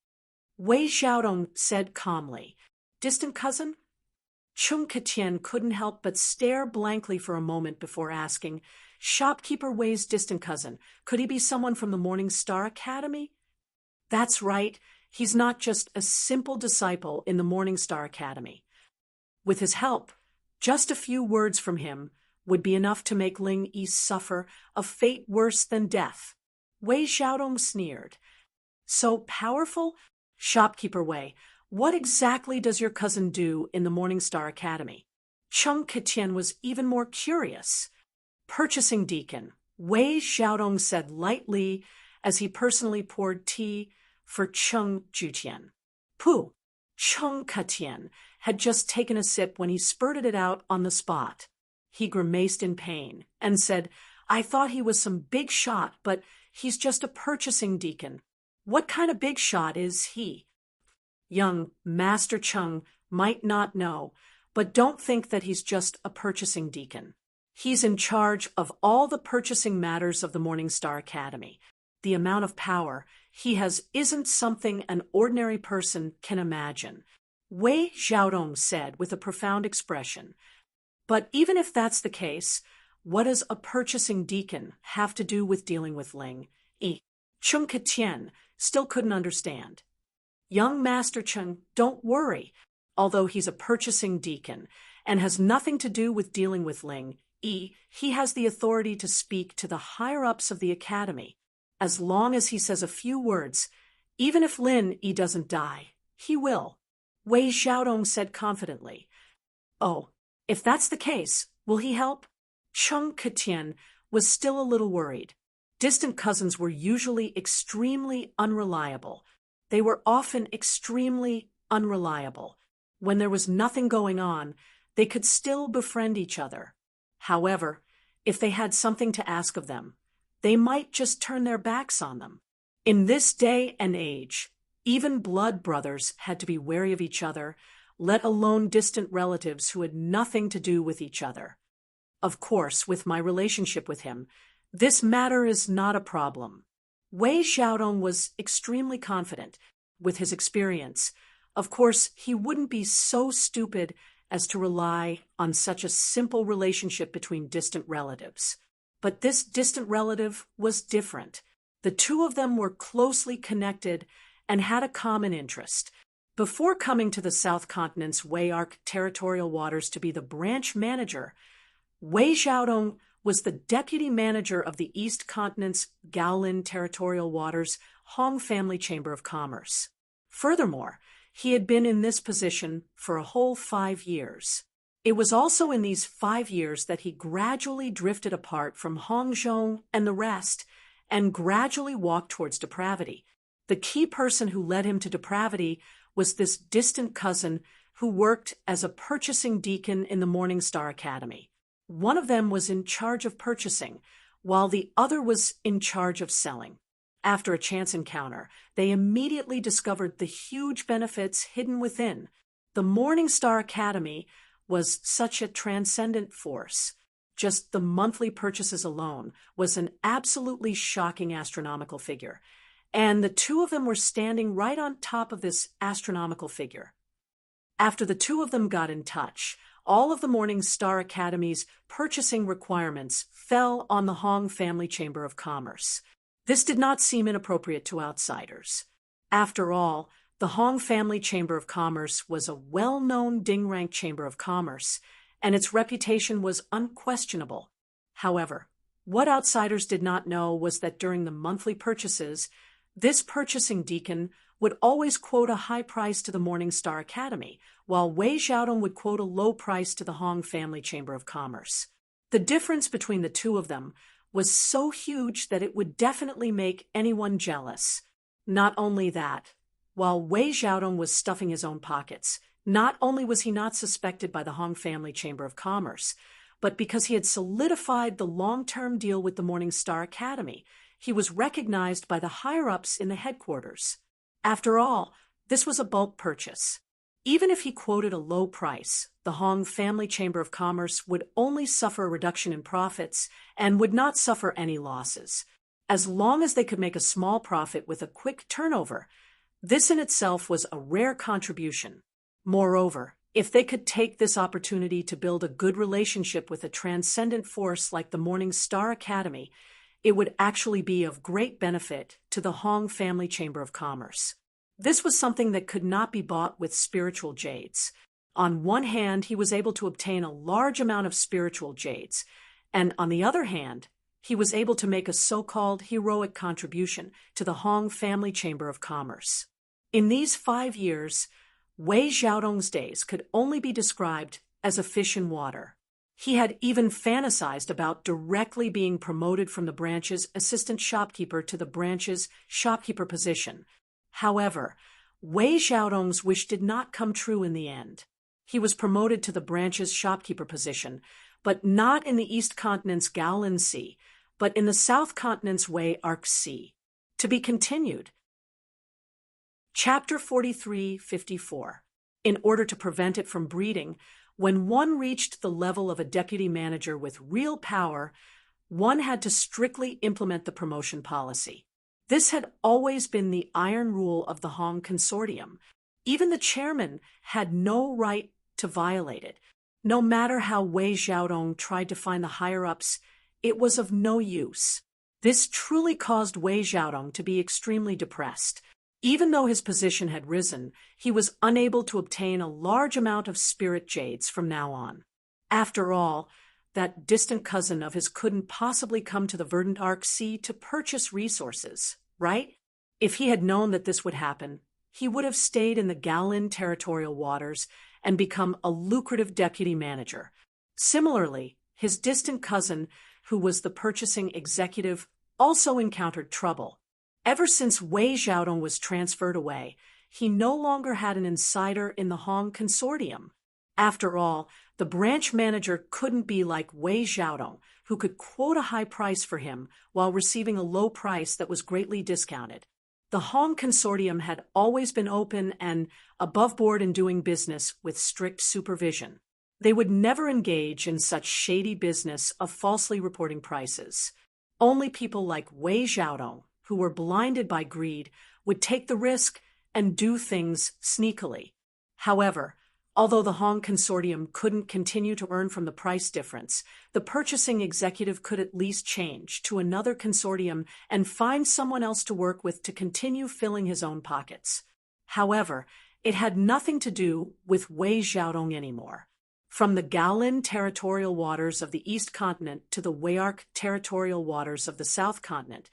Wei Xiaodong said calmly. Distant cousin? Cheng Ketian couldn't help but stare blankly for a moment before asking, "Shopkeeper Wei's distant cousin, could he be someone from the Morning Star Academy?" That's right, he's not just a simple disciple in the Morning Star Academy. With his help, just a few words from him would be enough to make Ling Yi suffer a fate worse than death. Wei Xiaodong sneered. So powerful? Shopkeeper Wei, What exactly does your cousin do in the Morningstar Academy? Chung Ketian was even more curious. Purchasing deacon, Wei Xiaodong said lightly as he personally poured tea for Chung Jutian. Pooh! Chung Ketian had just taken a sip when he spurted it out on the spot. He grimaced in pain and said, I thought he was some big shot, but he's just a purchasing deacon. What kind of big shot is he? Young Master Chung might not know, but don't think that he's just a purchasing deacon. He's in charge of all the purchasing matters of the Morningstar Academy. The amount of power he has isn't something an ordinary person can imagine, Wei Xiaodong said with a profound expression. But even if that's the case, what does a purchasing deacon have to do with dealing with Ling? Chung Ketian still couldn't understand. Young Master Chung, don't worry. Although he's a purchasing deacon and has nothing to do with dealing with Ling, he has the authority to speak to the higher-ups of the academy. As long as he says a few words, even if Lin Yi doesn't die, he will, Wei Xiaodong said confidently. Oh, if that's the case, will he help? Chung Ketian was still a little worried. Distant cousins were usually extremely unreliable. They were often extremely unreliable. When there was nothing going on, they could still befriend each other. However, if they had something to ask of them, they might just turn their backs on them. In this day and age, even blood brothers had to be wary of each other, let alone distant relatives who had nothing to do with each other. Of course, with my relationship with him, this matter is not a problem. Wei Xiaodong was extremely confident. With his experience, of course, he wouldn't be so stupid as to rely on such a simple relationship between distant relatives. But this distant relative was different. The two of them were closely connected and had a common interest. Before coming to the South Continent's Wei Arc territorial waters to be the branch manager, Wei Xiaodong was the deputy manager of the East Continent's Gaolin territorial waters Hong Family Chamber of Commerce. Furthermore, he had been in this position for a whole 5 years. It was also in these 5 years that he gradually drifted apart from Hong Zhong and the rest, and gradually walked towards depravity. The key person who led him to depravity was this distant cousin who worked as a purchasing deacon in the Morningstar Academy. One of them was in charge of purchasing, while the other was in charge of selling. After a chance encounter, they immediately discovered the huge benefits hidden within. The Morningstar Academy was such a transcendent force. Just the monthly purchases alone was an absolutely shocking astronomical figure, and the two of them were standing right on top of this astronomical figure. After the two of them got in touch, all of the Morningstar Academy's purchasing requirements fell on the Hong Family Chamber of Commerce. This did not seem inappropriate to outsiders. After all, the Hong Family Chamber of Commerce was a well-known Ding-rank chamber of commerce, and its reputation was unquestionable. However, what outsiders did not know was that during the monthly purchases, this purchasing deacon would always quote a high price to the Morningstar Academy, while Wei Xiaodong would quote a low price to the Hong Family Chamber of Commerce. The difference between the two of them was so huge that it would definitely make anyone jealous. Not only that, while Wei Xiaodong was stuffing his own pockets, not only was he not suspected by the Hong Family Chamber of Commerce, but because he had solidified the long-term deal with the Morningstar Academy, he was recognized by the higher-ups in the headquarters. After all, this was a bulk purchase. Even if he quoted a low price, the Hong Family Chamber of Commerce would only suffer a reduction in profits and would not suffer any losses. As long as they could make a small profit with a quick turnover, this in itself was a rare contribution. Moreover, if they could take this opportunity to build a good relationship with a transcendent force like the Morningstar Academy, it would actually be of great benefit to the Hong Family Chamber of Commerce. This was something that could not be bought with spiritual jades. On one hand, he was able to obtain a large amount of spiritual jades, and on the other hand, he was able to make a so-called heroic contribution to the Hong Family Chamber of Commerce. In these 5 years, Wei Xiaodong's days could only be described as a fish in water. He had even fantasized about directly being promoted from the branch's assistant shopkeeper to the branch's shopkeeper position. However, Wei Xiaodong's wish did not come true in the end. He was promoted to the branch's shopkeeper position, but not in the East Continent's Gaolin Sea, but in the South Continent's Wei Arc Sea. To be continued. Chapter 43-54. In order to prevent it from breeding, when one reached the level of a deputy manager with real power, one had to strictly implement the promotion policy. This had always been the iron rule of the Hong Consortium. Even the chairman had no right to violate it. No matter how Wei Xiaodong tried to find the higher-ups, it was of no use. This truly caused Wei Xiaodong to be extremely depressed. Even though his position had risen, he was unable to obtain a large amount of spirit jades from now on. After all, that distant cousin of his couldn't possibly come to the Verdant Arc Sea to purchase resources, right? If he had known that this would happen, he would have stayed in the Gaolin territorial waters and become a lucrative deputy manager. Similarly, his distant cousin, who was the purchasing executive, also encountered trouble. Ever since Wei Xiaodong was transferred away, he no longer had an insider in the Hong Consortium. After all, the branch manager couldn't be like Wei Xiaodong, who could quote a high price for him while receiving a low price that was greatly discounted. The Hong Consortium had always been open and above board in doing business with strict supervision. They would never engage in such shady business of falsely reporting prices. Only people like Wei Xiaodong, who were blinded by greed, would take the risk and do things sneakily. However, although the Hong Consortium couldn't continue to earn from the price difference, the purchasing executive could at least change to another consortium and find someone else to work with to continue filling his own pockets. However, it had nothing to do with Wei Xiaodong anymore. From the Gaolin territorial waters of the East Continent to the Wei Arc territorial waters of the South Continent,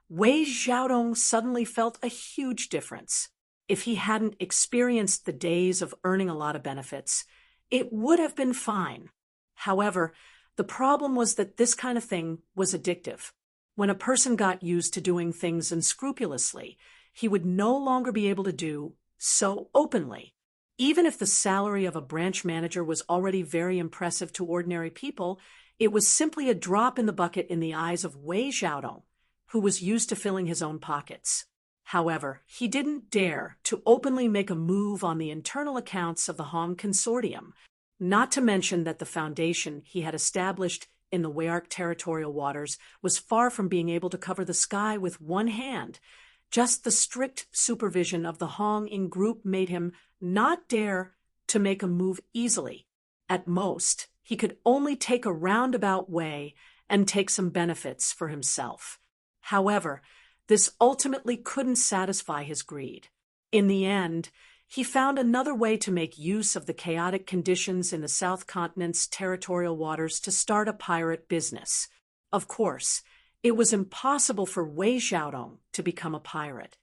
Wei Xiaodong suddenly felt a huge difference. If he hadn't experienced the days of earning a lot of benefits, it would have been fine. However, the problem was that this kind of thing was addictive. When a person got used to doing things unscrupulously, he would no longer be able to do so openly. Even if the salary of a branch manager was already very impressive to ordinary people, it was simply a drop in the bucket in the eyes of Wei Xiaodong, who was used to filling his own pockets. However, he didn't dare to openly make a move on the internal accounts of the Hong Consortium, not to mention that the foundation he had established in the Wei Arc territorial waters was far from being able to cover the sky with one hand. Just the strict supervision of the Hong in group made him not dare to make a move easily. At most, he could only take a roundabout way and take some benefits for himself. However, this ultimately couldn't satisfy his greed. In the end, he found another way to make use of the chaotic conditions in the South Continent's territorial waters to start a pirate business. Of course, it was impossible for Wei Xiaodong to become a pirate.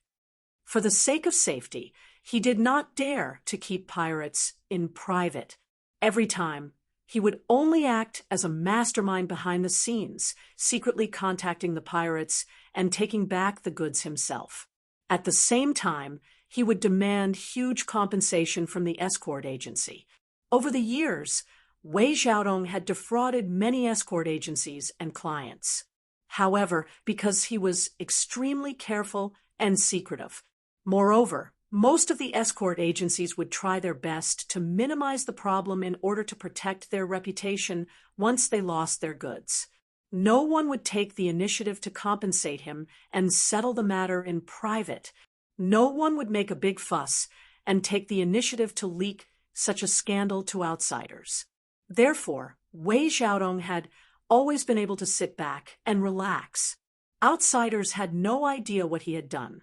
For the sake of safety, he did not dare to keep pirates in private. Every time, he would only act as a mastermind behind the scenes, secretly contacting the pirates and taking back the goods himself. At the same time, he would demand huge compensation from the escort agency. Over the years, Wei Xiaodong had defrauded many escort agencies and clients. However, because he was extremely careful and secretive. Moreover, most of the escort agencies would try their best to minimize the problem in order to protect their reputation once they lost their goods. No one would take the initiative to compensate him and settle the matter in private. No one would make a big fuss and take the initiative to leak such a scandal to outsiders. Therefore, Wei Xiaodong had always been able to sit back and relax. Outsiders had no idea what he had done.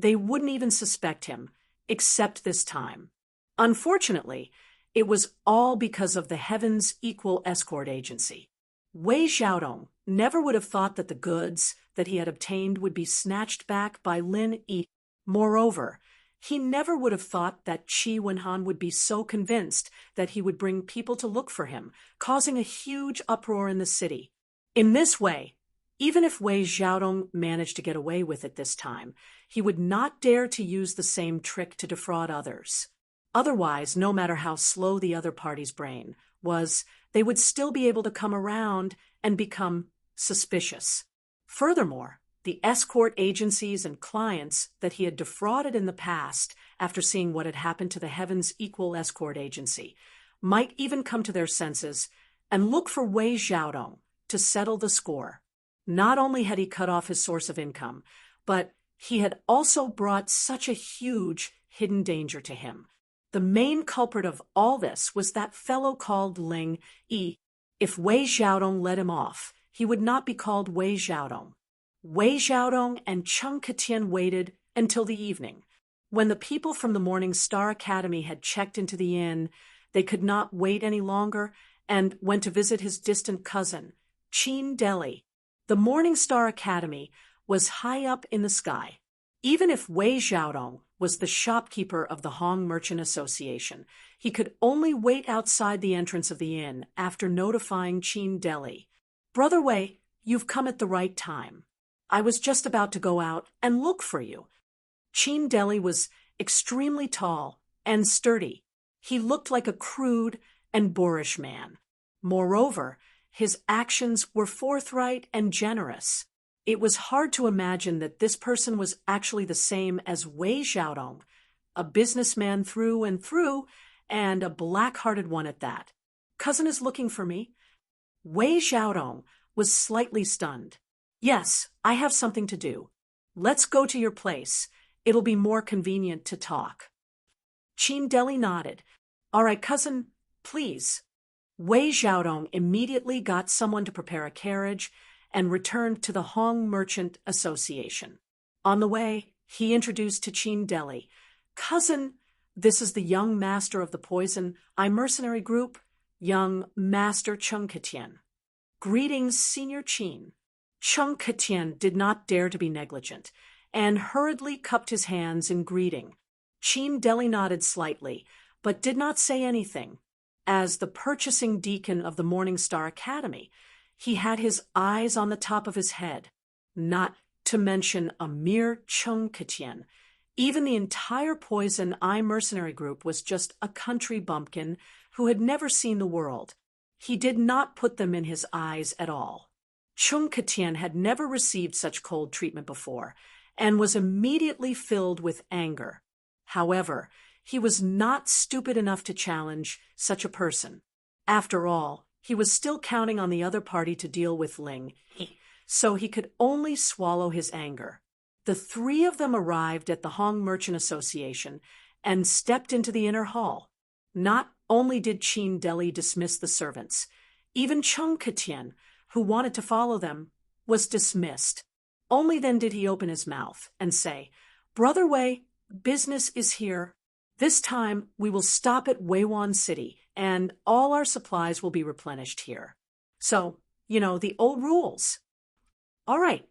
They wouldn't even suspect him, except this time. Unfortunately, it was all because of the Heaven's Equal Escort Agency. Wei Xiaodong never would have thought that the goods that he had obtained would be snatched back by Lin Yi. Moreover, He never would have thought that Qi Wenhan would be so convinced that he would bring people to look for him, causing a huge uproar in the city. In this way, even if Wei Xiaodong managed to get away with it this time, he would not dare to use the same trick to defraud others. Otherwise, no matter how slow the other party's brain was, they would still be able to come around and become suspicious. Furthermore, the escort agencies and clients that he had defrauded in the past after seeing what had happened to the Heaven's Equal Escort Agency might even come to their senses and look for Wei Xiaodong to settle the score. Not only had he cut off his source of income, but he had also brought such a huge hidden danger to him. The main culprit of all this was that fellow called Ling Yi. If Wei Xiaodong let him off, he would not be called Wei Xiaodong. Wei Xiaodong and Cheng Ketian waited until the evening. When the people from the Morning Star Academy had checked into the inn, they could not wait any longer and went to visit his distant cousin, Qin Deli. The Morning Star Academy was high up in the sky. Even if Wei Xiaodong was the shopkeeper of the Hong Merchant Association, he could only wait outside the entrance of the inn after notifying Qin Deli. "Brother Wei, you've come at the right time. I was just about to go out and look for you." Qin Deli was extremely tall and sturdy. He looked like a crude and boorish man. Moreover, his actions were forthright and generous. It was hard to imagine that this person was actually the same as Wei Xiaodong, a businessman through and through, and a black-hearted one at that. "Cousin is looking for me." Wei Xiaodong was slightly stunned. "Yes, I have something to do. Let's go to your place. It'll be more convenient to talk." Qin Deli nodded. "All right, cousin, please." Wei Xiaodong immediately got someone to prepare a carriage and returned to the Hong Merchant Association. On the way, he introduced to Qin Deli, "Cousin, this is the young master of the Poison Eye Mercenary Group, young Master Cheng Ketian." "Greetings, Senior Qin." Cheng Ketian did not dare to be negligent, and hurriedly cupped his hands in greeting. Qin Deli nodded slightly, but did not say anything. As the purchasing deacon of the Morning Star Academy, he had his eyes on the top of his head, not to mention a mere Cheng Ketian. Even the entire Poison Eye Mercenary Group was just a country bumpkin who had never seen the world. He did not put them in his eyes at all. Cheng Ketian had never received such cold treatment before, and was immediately filled with anger. However, he was not stupid enough to challenge such a person. After all, he was still counting on the other party to deal with Ling, so he could only swallow his anger. The three of them arrived at the Hong Merchant Association and stepped into the inner hall. Not only did Qin Deli dismiss the servants, even Cheng Ketian, who wanted to follow them, was dismissed. Only then did he open his mouth and say, "Brother Wei, business is here. This time we will stop at Weiwan City, and all our supplies will be replenished here. So, the old rules." All right.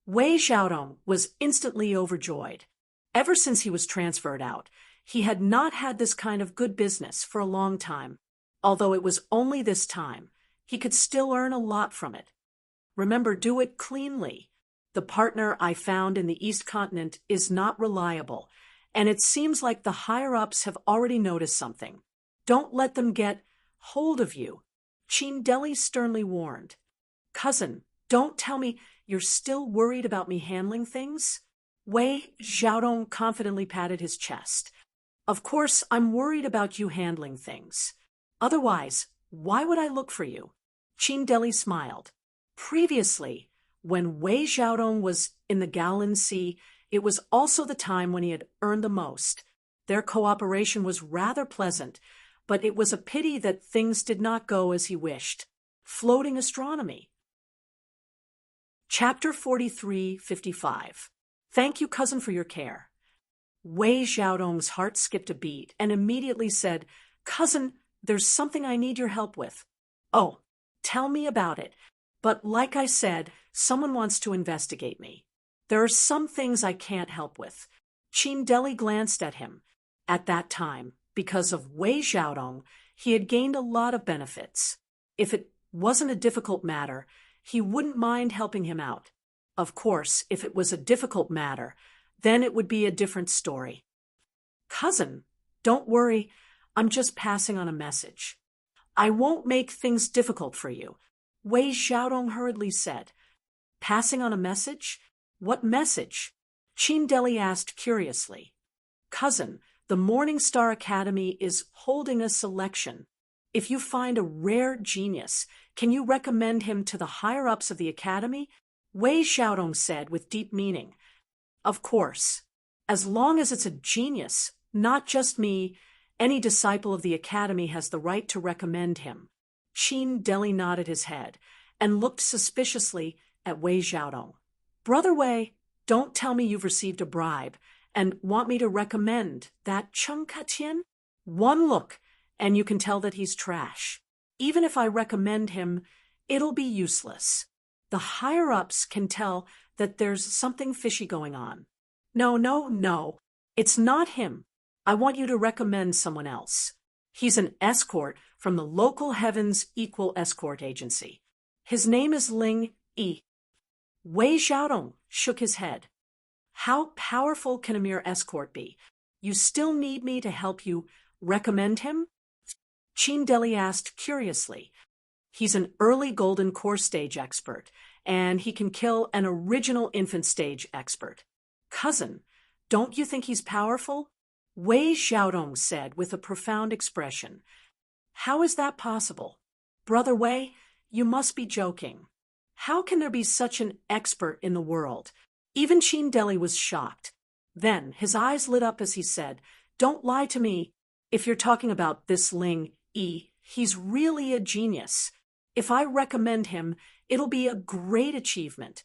Wei Xiaodong was instantly overjoyed. Ever since he was transferred out, he had not had this kind of good business for a long time. Although it was only this time, he could still earn a lot from it. Remember, do it cleanly. The partner I found in the East Continent is not reliable, and it seems like the higher-ups have already noticed something. Don't let them get hold of you, Qin Deli sternly warned. "Cousin, don't tell me you're still worried about me handling things?" Wei Xiaodong confidently patted his chest. "Of course, I'm worried about you handling things. Otherwise, why would I look for you?" Qin Deli smiled. Previously, when Wei Xiaodong was in the Gaolan Sea, it was also the time when he had earned the most. Their cooperation was rather pleasant, but it was a pity that things did not go as he wished. Floating astronomy. Chapter 43-55. Thank you, cousin, for your care. Wei Xiaodong's heart skipped a beat and immediately said, "Cousin, there's something I need your help with." "Oh, tell me about it. But like I said, someone wants to investigate me. There are some things I can't help with." Qin Deli glanced at him. At that time, because of Wei Xiaodong, he had gained a lot of benefits. If it wasn't a difficult matter, he wouldn't mind helping him out. Of course, if it was a difficult matter, then it would be a different story. Cousin, don't worry, I'm just passing on a message. I won't make things difficult for you, Wei Xiaodong hurriedly said. Passing on a message? What message? Qin Deli asked curiously. Cousin, the Morning Star Academy is holding a selection. If you find a rare genius, can you recommend him to the higher-ups of the academy? Wei Xiaodong said with deep meaning. Of course. As long as it's a genius, not just me, any disciple of the academy has the right to recommend him. Qin Deli nodded his head and looked suspiciously at Wei Xiaodong. Brother Wei, don't tell me you've received a bribe and want me to recommend that Cheng Katian? One look, and you can tell that he's trash. Even if I recommend him, it'll be useless. The higher-ups can tell that there's something fishy going on. No. It's not him. I want you to recommend someone else. He's an escort from the local Heavens Equal Escort Agency. His name is Ling Yi. Wei Xiaodong shook his head. How powerful can a mere escort be? You still need me to help you recommend him? Qin Deli asked curiously. He's an early golden core stage expert, and he can kill an original infant stage expert. Cousin, don't you think he's powerful? Wei Xiaodong said with a profound expression. How is that possible? Brother Wei, you must be joking. How can there be such an expert in the world? Even Qin Deli was shocked. Then his eyes lit up as he said, Don't lie to me. If you're talking about this Ling Yi, he's really a genius. If I recommend him, it'll be a great achievement.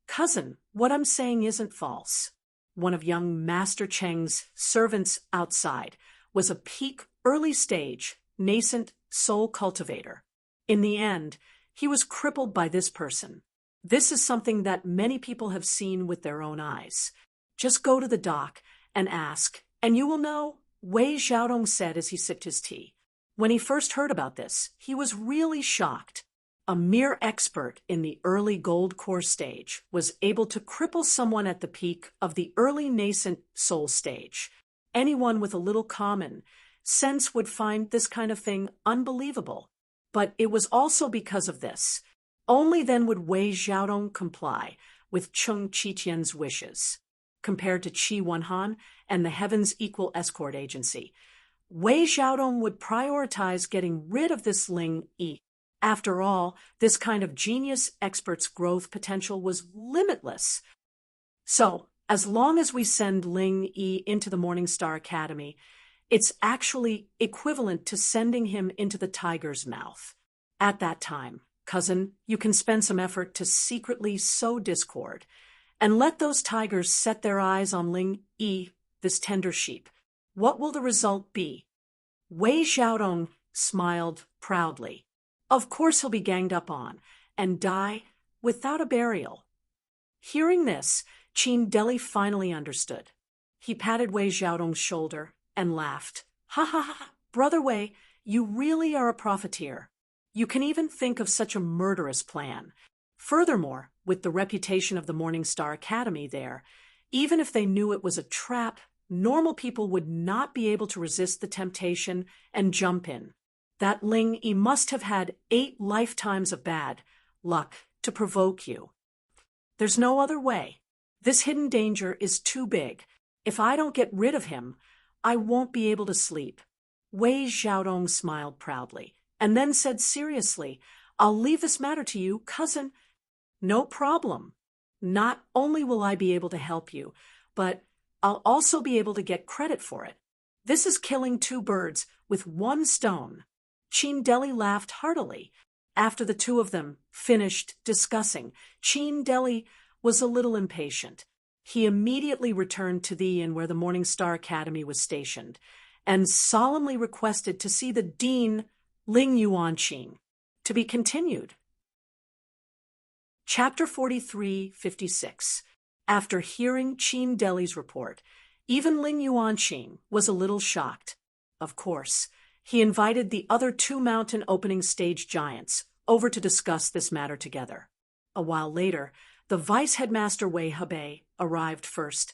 Cousin, what I'm saying isn't false. One of young Master Cheng's servants outside was a peak early stage, nascent soul cultivator. In the end, he was crippled by this person. This is something that many people have seen with their own eyes. Just go to the dock and ask, and you will know, Wei Xiaodong said as he sipped his tea. When he first heard about this, he was really shocked. A mere expert in the early gold core stage was able to cripple someone at the peak of the early nascent soul stage. Anyone with a little common sense would find this kind of thing unbelievable. But it was also because of this. Only then would Wei Xiaodong comply with Cheng Qitian's wishes. Compared to Qi Wenhan and the Heavens Equal Escort Agency, Wei Xiaodong would prioritize getting rid of this Ling Yi. After all, this kind of genius expert's growth potential was limitless. So, as long as we send Ling Yi into the Morning Star Academy, it's actually equivalent to sending him into the tiger's mouth. At that time, cousin, you can spend some effort to secretly sow discord, and let those tigers set their eyes on Ling Yi, this tender sheep. What will the result be? Wei Xiaodong smiled proudly. Of course he'll be ganged up on and die without a burial. Hearing this, Qin Deli finally understood. He patted Wei Xiaodong's shoulder and laughed. Ha ha ha, Brother Wei, you really are a profiteer. You can even think of such a murderous plan. Furthermore, with the reputation of the Morning Star Academy there, even if they knew it was a trap, normal people would not be able to resist the temptation and jump in. That Ling Yi must have had 8 lifetimes of bad luck to provoke you. There's no other way. This hidden danger is too big. If I don't get rid of him, I won't be able to sleep. Wei Xiaodong smiled proudly, and then said seriously, I'll leave this matter to you, cousin. No problem. Not only will I be able to help you, but I'll also be able to get credit for it. This is killing 2 birds with 1 stone. Qin Deli laughed heartily. After the 2 of them finished discussing, Qin Deli was a little impatient. He immediately returned to the inn where the Morning Star Academy was stationed, and solemnly requested to see the Dean Ling Yuanqing. To be continued. Chapter 43-56. After hearing Qin Deli's report, Even Ling Yuanqing was a little shocked. Of course, he invited the other two mountain opening stage giants over to discuss this matter together. A while later, the vice headmaster Wei Hebei arrived first,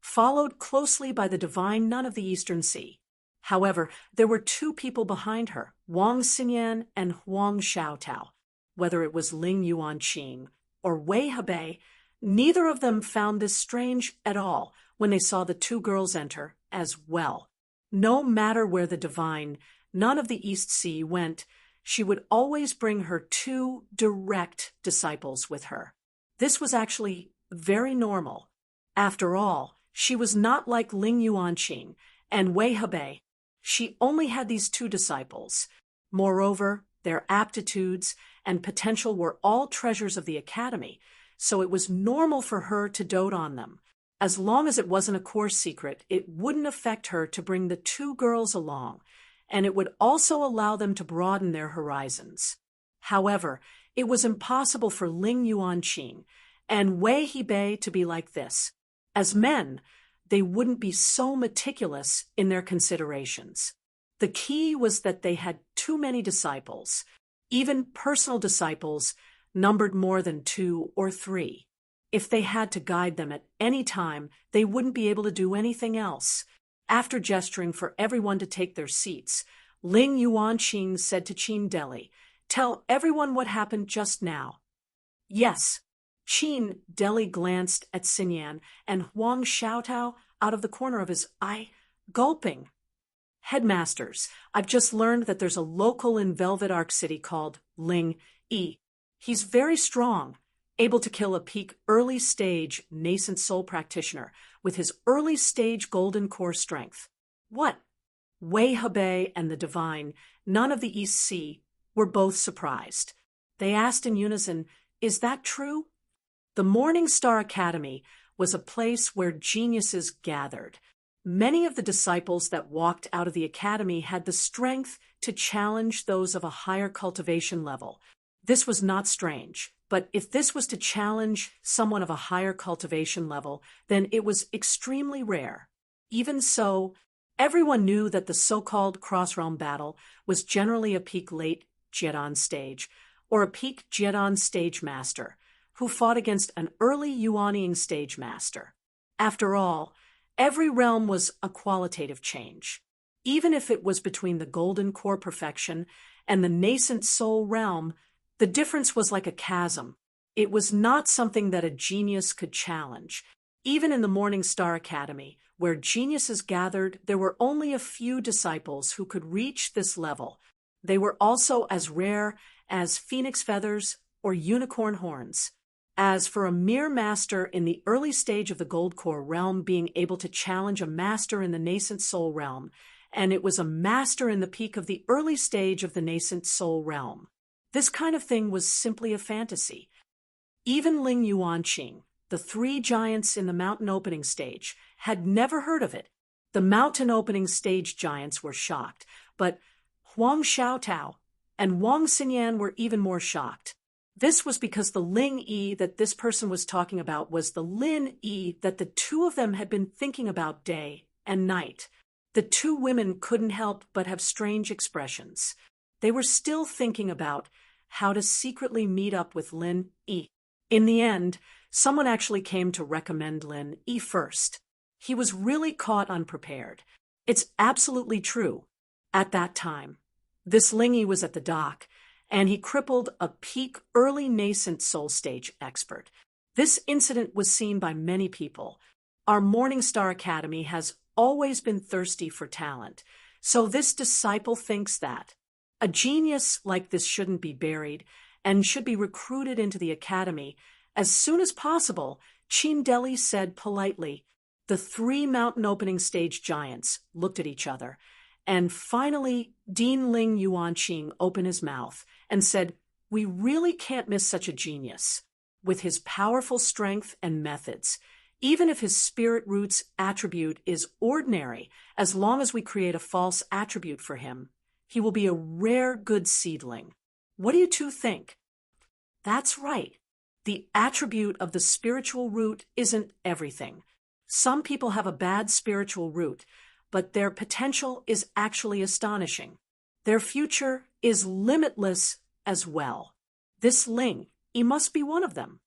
followed closely by the divine nun of the Eastern Sea. However, there were two people behind her, Wang Xinyan and Huang Xiaotao. Whether it was Ling Yuanqing or Wei Hebei, neither of them found this strange at all when they saw the two girls enter as well. No matter where the divine nun of the East Sea went, she would always bring her two direct disciples with her. This was actually very normal. After all, she was not like Ling Yuanqing and Wei Hebei. She only had these two disciples. Moreover, their aptitudes and potential were all treasures of the academy, so it was normal for her to dote on them. As long as it wasn't a course secret, it wouldn't affect her to bring the two girls along, and it would also allow them to broaden their horizons. However, it was impossible for Ling Yuanqing and Wei Hebei to be like this. As men, they wouldn't be so meticulous in their considerations. The key was that they had too many disciples. Even personal disciples numbered more than 2 or 3. If they had to guide them at any time, they wouldn't be able to do anything else. After gesturing for everyone to take their seats, Ling Yuanqing said to Qin Deli, "Tell everyone what happened just now." "Yes." Qin Deli glanced at Xinyan and Huang Xiaotao out of the corner of his eye, gulping. "Headmasters, I've just learned that there's a local in Velvet Arc City called Ling Yi. He's very strong, able to kill a peak early-stage nascent soul practitioner with his early-stage golden core strength." "What?" Wei Hebei and the divine nun of the East Sea were both surprised. They asked in unison, "Is that true?" The Morning Star Academy was a place where geniuses gathered. Many of the disciples that walked out of the academy had the strength to challenge those of a higher cultivation level. This was not strange, but if this was to challenge someone of a higher cultivation level, then it was extremely rare. Even so, everyone knew that the so-called cross-realm battle was generally a peak late Jiedan stage, or a peak Jiedan stage master, who fought against an early Yuanying stage master. After all, every realm was a qualitative change. Even if it was between the golden core perfection and the nascent soul realm, the difference was like a chasm. It was not something that a genius could challenge. Even in the Morning Star Academy, where geniuses gathered, there were only a few disciples who could reach this level. They were also as rare as phoenix feathers or unicorn horns. As for a mere master in the early stage of the Gold Core realm being able to challenge a master in the nascent soul realm, and it was a master in the peak of the early stage of the nascent soul realm. This kind of thing was simply a fantasy. Even Ling Yuanqing, the 3 giants in the mountain opening stage, had never heard of it. The mountain opening stage giants were shocked, but Huang Xiaotao and Wang Xinyan were even more shocked. This was because the Ling Yi that this person was talking about was the Lin Yi that the two of them had been thinking about day and night. The two women couldn't help but have strange expressions. They were still thinking about how to secretly meet up with Lin Yi. In the end, someone actually came to recommend Lin Yi first. He was really caught unprepared. It's absolutely true. At that time, this Ling Yi was at the dock, and he crippled a peak early nascent soul stage expert. This incident was seen by many people. Our Morning Star Academy has always been thirsty for talent, so this disciple thinks that a genius like this shouldn't be buried and should be recruited into the academy as soon as possible. Qin Deli said politely. The 3 mountain opening stage giants looked at each other, and finally Dean Ling Yuanqing opened his mouth and said, "We really can't miss such a genius. With his powerful strength and methods, even if his spirit roots attribute is ordinary, as long as we create a false attribute for him, he will be a rare good seedling." What do you two think? That's right. The attribute of the spiritual root isn't everything. Some people have a bad spiritual root, but their potential is actually astonishing. Their future is limitless as well. This Ling, he must be one of them.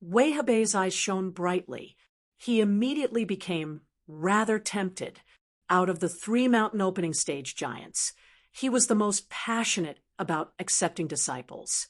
Wei Hebei's eyes shone brightly. He immediately became rather tempted. Out of the 3 mountain opening stage giants, he was the most passionate about accepting disciples.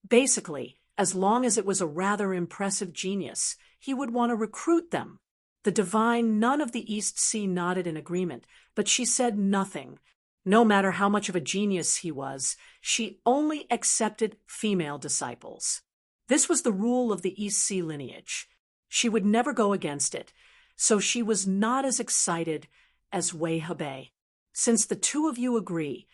Basically, as long as it was a rather impressive genius, he would want to recruit them. The divine nun of the East Sea nodded in agreement, but she said nothing. No matter how much of a genius he was, she only accepted female disciples. This was the rule of the East Sea lineage. She would never go against it, so she was not as excited as Wei Hebei. Since the two of you agree,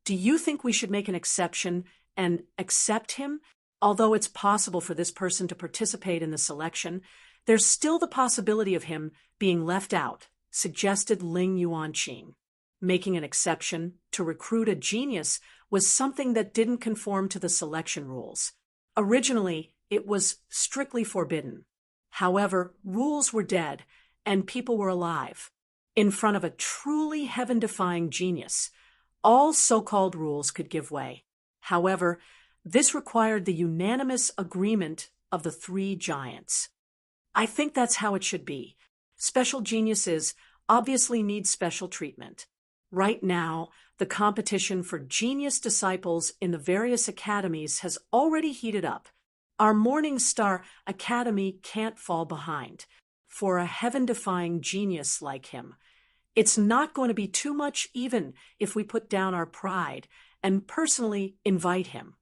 do you think we should make an exception and accept him? Although it's possible for this person to participate in the selection, there's still the possibility of him being left out, suggested Ling Yuanqing. Making an exception to recruit a genius was something that didn't conform to the selection rules. Originally, it was strictly forbidden. However, rules were dead, and people were alive. In front of a truly heaven-defying genius, all so-called rules could give way. However, this required the unanimous agreement of the 3 giants. I think that's how it should be. Special geniuses obviously need special treatment. Right now, the competition for genius disciples in the various academies has already heated up. Our Morning Star Academy can't fall behind. For a heaven-defying genius like him, it's not going to be too much even if we put down our pride and personally invite him.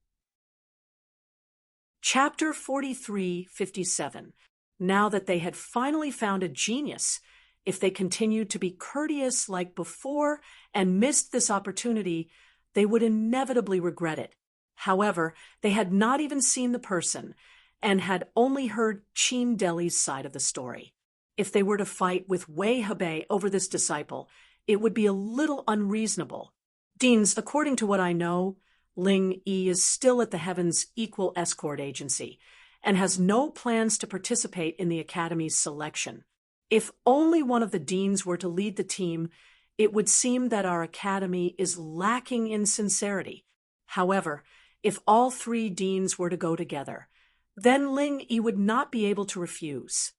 Chapter 43:57. Now that they had finally found a genius, if they continued to be courteous like before and missed this opportunity, they would inevitably regret it. However, they had not even seen the person and had only heard Qin Deli's side of the story. If they were to fight with Wei Hebei over this disciple, it would be a little unreasonable. Deans, according to what I know, Ling Yi is still at the Heaven's Equal Escort Agency and has no plans to participate in the Academy's selection. If only one of the deans were to lead the team, it would seem that our Academy is lacking in sincerity. However, if all 3 deans were to go together, then Ling Yi would not be able to refuse.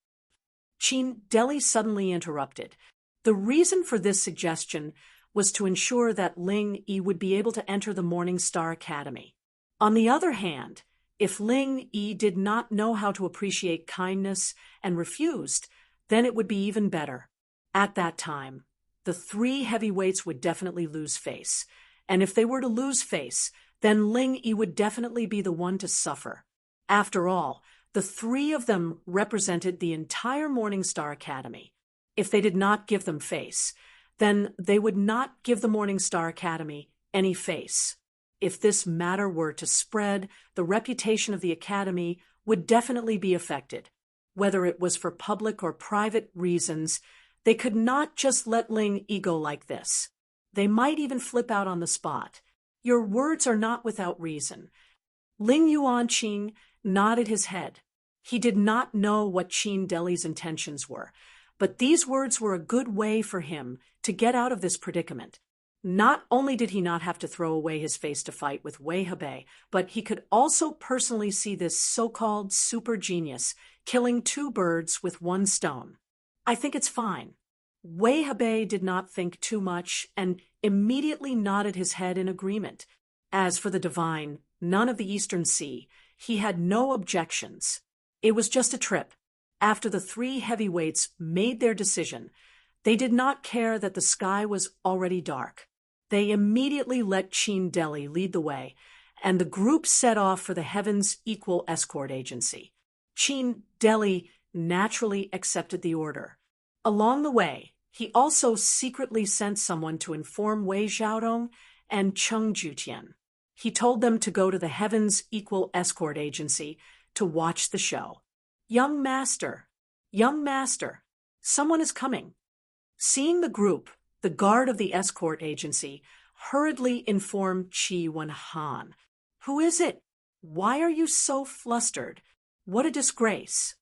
Qin Deli suddenly interrupted. The reason for this suggestion was to ensure that Ling Yi would be able to enter the Morning Star Academy. On the other hand, if Ling Yi did not know how to appreciate kindness and refused, then it would be even better. At that time, the 3 heavyweights would definitely lose face, and if they were to lose face, then Ling Yi would definitely be the one to suffer. After all, the 3 of them represented the entire Morning Star Academy. If they did not give them face, then they would not give the Morning Star Academy any face. If this matter were to spread, the reputation of the Academy would definitely be affected. Whether it was for public or private reasons, they could not just let Ling Yi go like this. They might even flip out on the spot. Your words are not without reason. Ling Yuanqing nodded his head. He did not know what Qin Deli's intentions were, but these words were a good way for him to get out of this predicament. Not only did he not have to throw away his face to fight with Wei Hebei, but he could also personally see this so-called super genius killing 2 birds with 1 stone. I think it's fine. Wei Hebei did not think too much and immediately nodded his head in agreement. As for the divine nun of the Eastern Sea, he had no objections. It was just a trip. After the 3 heavyweights made their decision, they did not care that the sky was already dark. They immediately let Qin Deli lead the way, and the group set off for the Heaven's Equal Escort Agency. Qin Deli naturally accepted the order. Along the way, he also secretly sent someone to inform Wei Xiaodong and Cheng Jutian. He told them to go to the Heaven's Equal Escort Agency to watch the show. Young master, someone is coming. Seeing the group, the guard of the escort agency hurriedly informed Qi Wenhan. Who is it? Why are you so flustered? What a disgrace.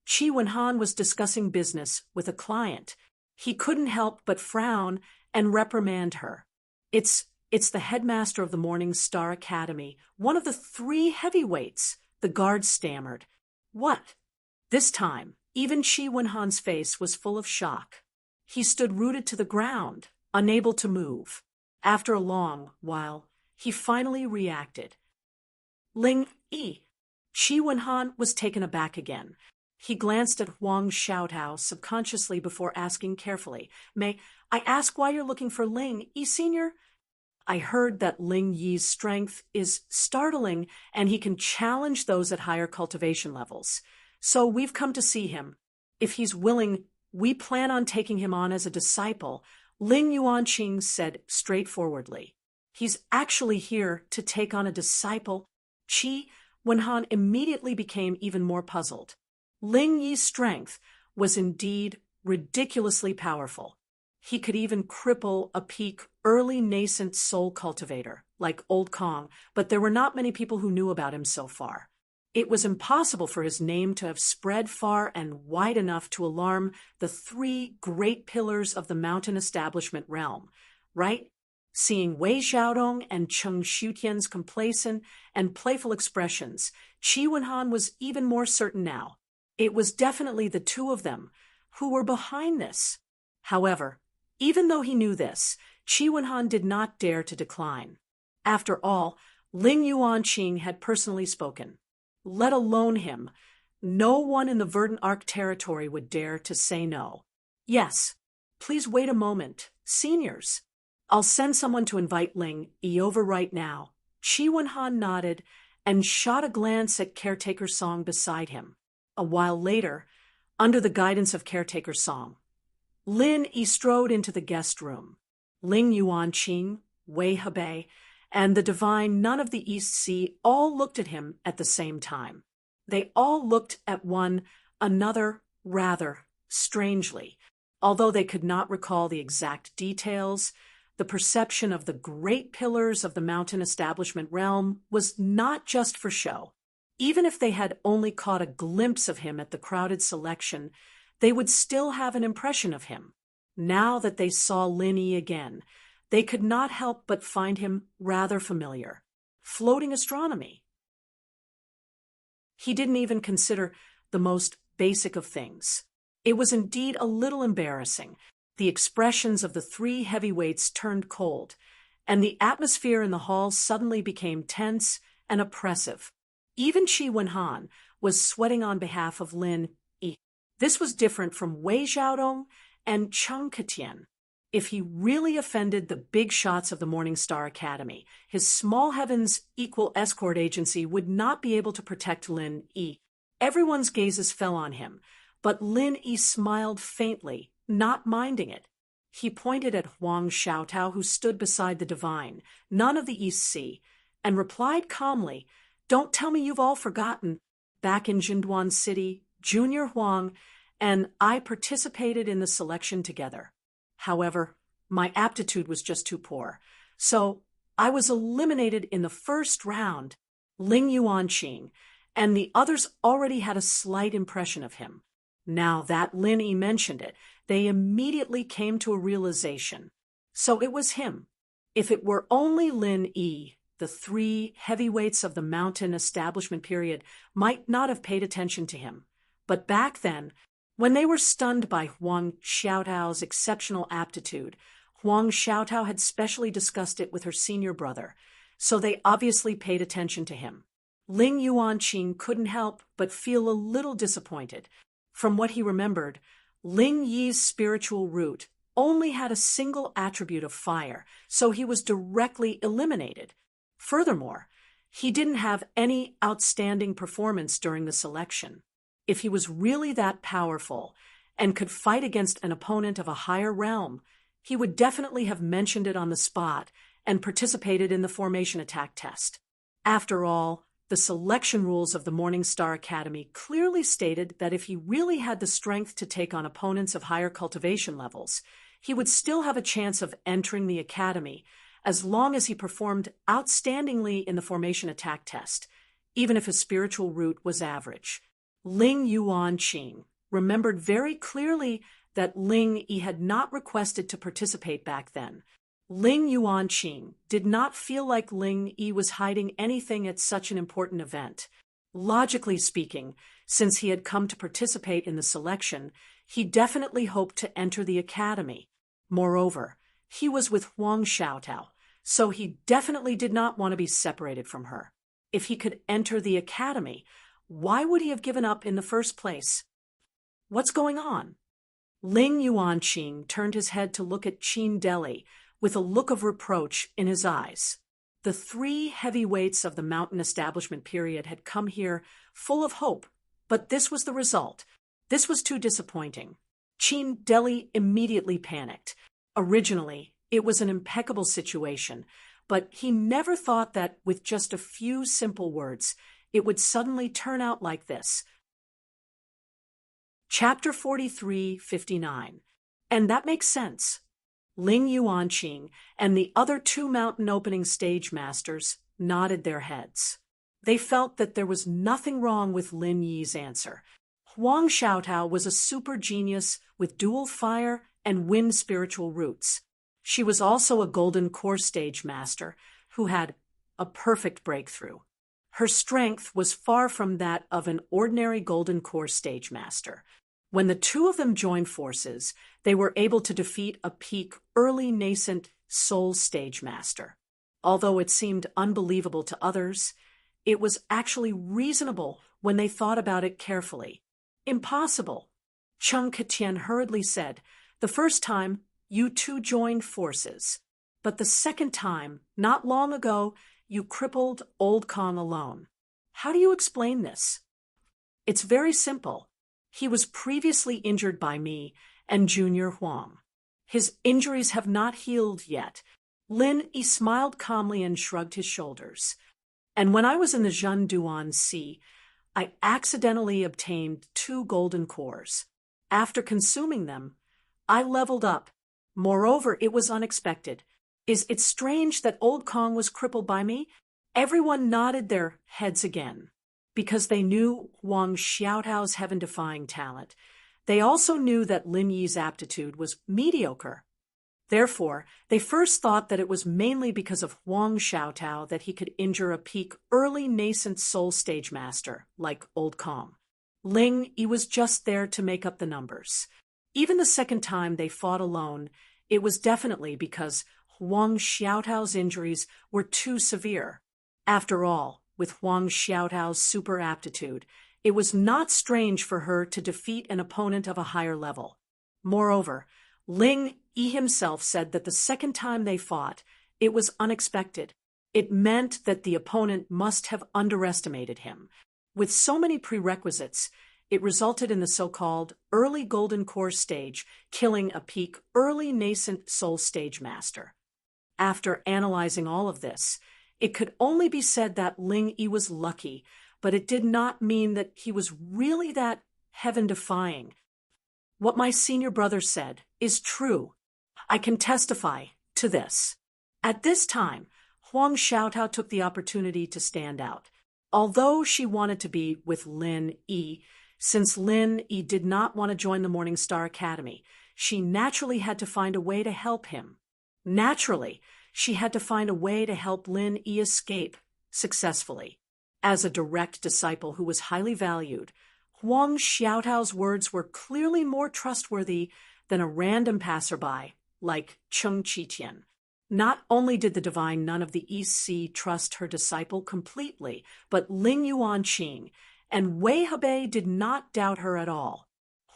Qi Wenhan was discussing business with a client. He couldn't help but frown and reprimand her. It's the headmaster of the Morning Star Academy, one of the 3 heavyweights, the guard stammered. What? This time, even Qi Wenhan's face was full of shock. He stood rooted to the ground, unable to move. After a long while, he finally reacted. Ling Yi. Qi Wenhan was taken aback again. He glanced at Huang Xiaotao subconsciously before asking carefully, May I ask why you're looking for Ling Yi, Senior? I heard that Ling Yi's strength is startling and he can challenge those at higher cultivation levels. So we've come to see him. If he's willing, we plan on taking him on as a disciple, Ling Yuanqing said straightforwardly. He's actually here to take on a disciple. Qi Wenhan immediately became even more puzzled. Ling Yi's strength was indeed ridiculously powerful. He could even cripple a peak early nascent soul cultivator, like Old Kong, but there were not many people who knew about him so far. It was impossible for his name to have spread far and wide enough to alarm the 3 great pillars of the mountain establishment realm, right? Seeing Wei Xiaodong and Cheng Shutian's complacent and playful expressions, Qi Wenhan was even more certain now. It was definitely the 2 of them who were behind this. However, even though he knew this, Qi Wenhan did not dare to decline. After all, Ling Yuanqing had personally spoken. Let alone him, no one in the Verdant Arc territory would dare to say no. Yes, please wait a moment, seniors. I'll send someone to invite Ling Yi over right now. Qi Wenhan nodded and shot a glance at Caretaker Song beside him. A while later, under the guidance of Caretaker Song, Lin Yi strode into the guest room. Ling Yuanqing, Wei Hebei, and the divine Nun of the East Sea all looked at him at the same time. They all looked at one another rather strangely. Although they could not recall the exact details, the perception of the great pillars of the mountain establishment realm was not just for show. Even if they had only caught a glimpse of him at the crowded selection, they would still have an impression of him. Now that they saw Lin Yi again, they could not help but find him rather familiar. Floating astronomy. He didn't even consider the most basic of things. It was indeed a little embarrassing. The expressions of the 3 heavyweights turned cold, and the atmosphere in the hall suddenly became tense and oppressive. Even Qi Wenhan was sweating on behalf of Lin Yi. This was different from Wei Xiaodong and Cheng Ketian. If he really offended the big shots of the Morning Star Academy, his Small Heavens Equal Escort Agency would not be able to protect Lin Yi. Everyone's gazes fell on him, but Lin Yi smiled faintly, not minding it. He pointed at Huang Xiaotao, who stood beside the divine, Nun of the East Sea, and replied calmly, Don't tell me you've all forgotten. Back in Jinduan City, Junior Huang and I participated in the selection together. However, my aptitude was just too poor, so I was eliminated in the first round. Ling Yuanqing and the others already had a slight impression of him. Now that Lin Yi mentioned it, they immediately came to a realization. So it was him. If it were only Lin Yi, the 3 heavyweights of the mountain establishment period might not have paid attention to him. But back then, when they were stunned by Huang Xiaotao's exceptional aptitude, Huang Xiaotao had specially discussed it with her senior brother, so they obviously paid attention to him. Ling Yuanqing couldn't help but feel a little disappointed. From what he remembered, Ling Yi's spiritual root only had a single attribute of fire, so he was directly eliminated. Furthermore, he didn't have any outstanding performance during the selection. If he was really that powerful and could fight against an opponent of a higher realm, he would definitely have mentioned it on the spot and participated in the formation attack test. After all, the selection rules of the Morning Star Academy clearly stated that if he really had the strength to take on opponents of higher cultivation levels, he would still have a chance of entering the academy as long as he performed outstandingly in the formation attack test, even if his spiritual root was average. Ling Yuanqing remembered very clearly that Ling Yi had not requested to participate back then. Ling Yuanqing did not feel like Ling Yi was hiding anything at such an important event. Logically speaking, since he had come to participate in the selection, he definitely hoped to enter the academy. Moreover, he was with Huang Xiaotao, so he definitely did not want to be separated from her. If he could enter the academy, why would he have given up in the first place? What's going on? Ling Yuanqing turned his head to look at Qin Deli with a look of reproach in his eyes. The three heavyweights of the mountain establishment period had come here full of hope, but this was the result. This was too disappointing. Qin Deli immediately panicked. Originally, it was an impeccable situation, but he never thought that with just a few simple words, it would suddenly turn out like this. Chapter 43:59. And that makes sense. Ling Yuanqing and the other two mountain opening stage masters nodded their heads. They felt that there was nothing wrong with Lin Yi's answer. Huang Xiaotao was a super genius with dual fire and wind spiritual roots. She was also a golden core stage master who had a perfect breakthrough. Her strength was far from that of an ordinary golden core stage master. When the two of them joined forces, they were able to defeat a peak early nascent soul stage master. Although it seemed unbelievable to others, it was actually reasonable when they thought about it carefully. Impossible, Cheng Ketian hurriedly said. The first time, you two joined forces. But the second time, not long ago, you crippled Old Kong alone. How do you explain this? It's very simple. He was previously injured by me and Junior Huang. His injuries have not healed yet. Lin Yi smiled calmly and shrugged his shoulders. And when I was in the Zhenduan Sea, I accidentally obtained 2 golden cores. After consuming them, I leveled up. Moreover, it was unexpected. Is it strange that Old Kong was crippled by me? Everyone nodded their heads again, because they knew Huang Xiaotao's heaven-defying talent. They also knew that Lin Yi's aptitude was mediocre. Therefore, they first thought that it was mainly because of Huang Xiaotao that he could injure a peak early nascent soul stage master like Old Kong. Ling Yi was just there to make up the numbers. Even the second time they fought alone, it was definitely because Huang Xiaotao's injuries were too severe. After all, with Huang Xiaotao's super aptitude, it was not strange for her to defeat an opponent of a higher level. Moreover, Ling Yi himself said that the second time they fought, it was unexpected. It meant that the opponent must have underestimated him. With so many prerequisites, it resulted in the so-called early golden core stage, killing a peak early nascent soul stage master. After analyzing all of this, it could only be said that Ling Yi was lucky, but it did not mean that he was really that heaven-defying. What my senior brother said is true. I can testify to this. At this time, Huang Xiaotao took the opportunity to stand out. Although she wanted to be with Lin Yi, since Lin Yi did not want to join the Morning Star Academy, she naturally had to find a way to help him. Naturally, she had to find a way to help Lin Yi escape successfully. As a direct disciple who was highly valued, Huang Xiaotao's words were clearly more trustworthy than a random passerby like Cheng Qitian. Not only did the divine nun of the East Sea trust her disciple completely, but Ling Yuanqing and Wei Hebei did not doubt her at all.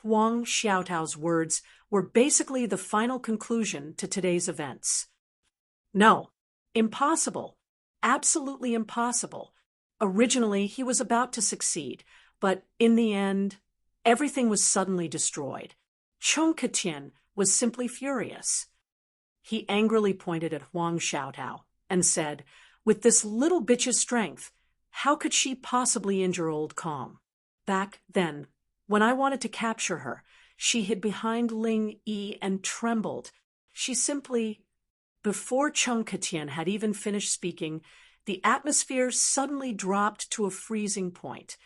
Huang Xiaotao's words were basically the final conclusion to today's events. No, impossible, absolutely impossible. Originally, he was about to succeed, but in the end, everything was suddenly destroyed. Cheng Ketian was simply furious. He angrily pointed at Huang Xiaotao and said, "With this little bitch's strength, how could she possibly injure Old Kong?" Back then, when I wanted to capture her, she hid behind Ling Yi and trembled. She simply... Before Cheng Ketian had even finished speaking, the atmosphere suddenly dropped to a freezing point.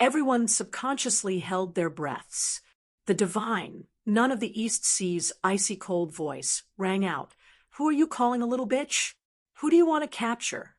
Everyone subconsciously held their breaths. The divine, none of the East Sea's icy cold voice rang out. "Who are you calling a little bitch? Who do you want to capture?"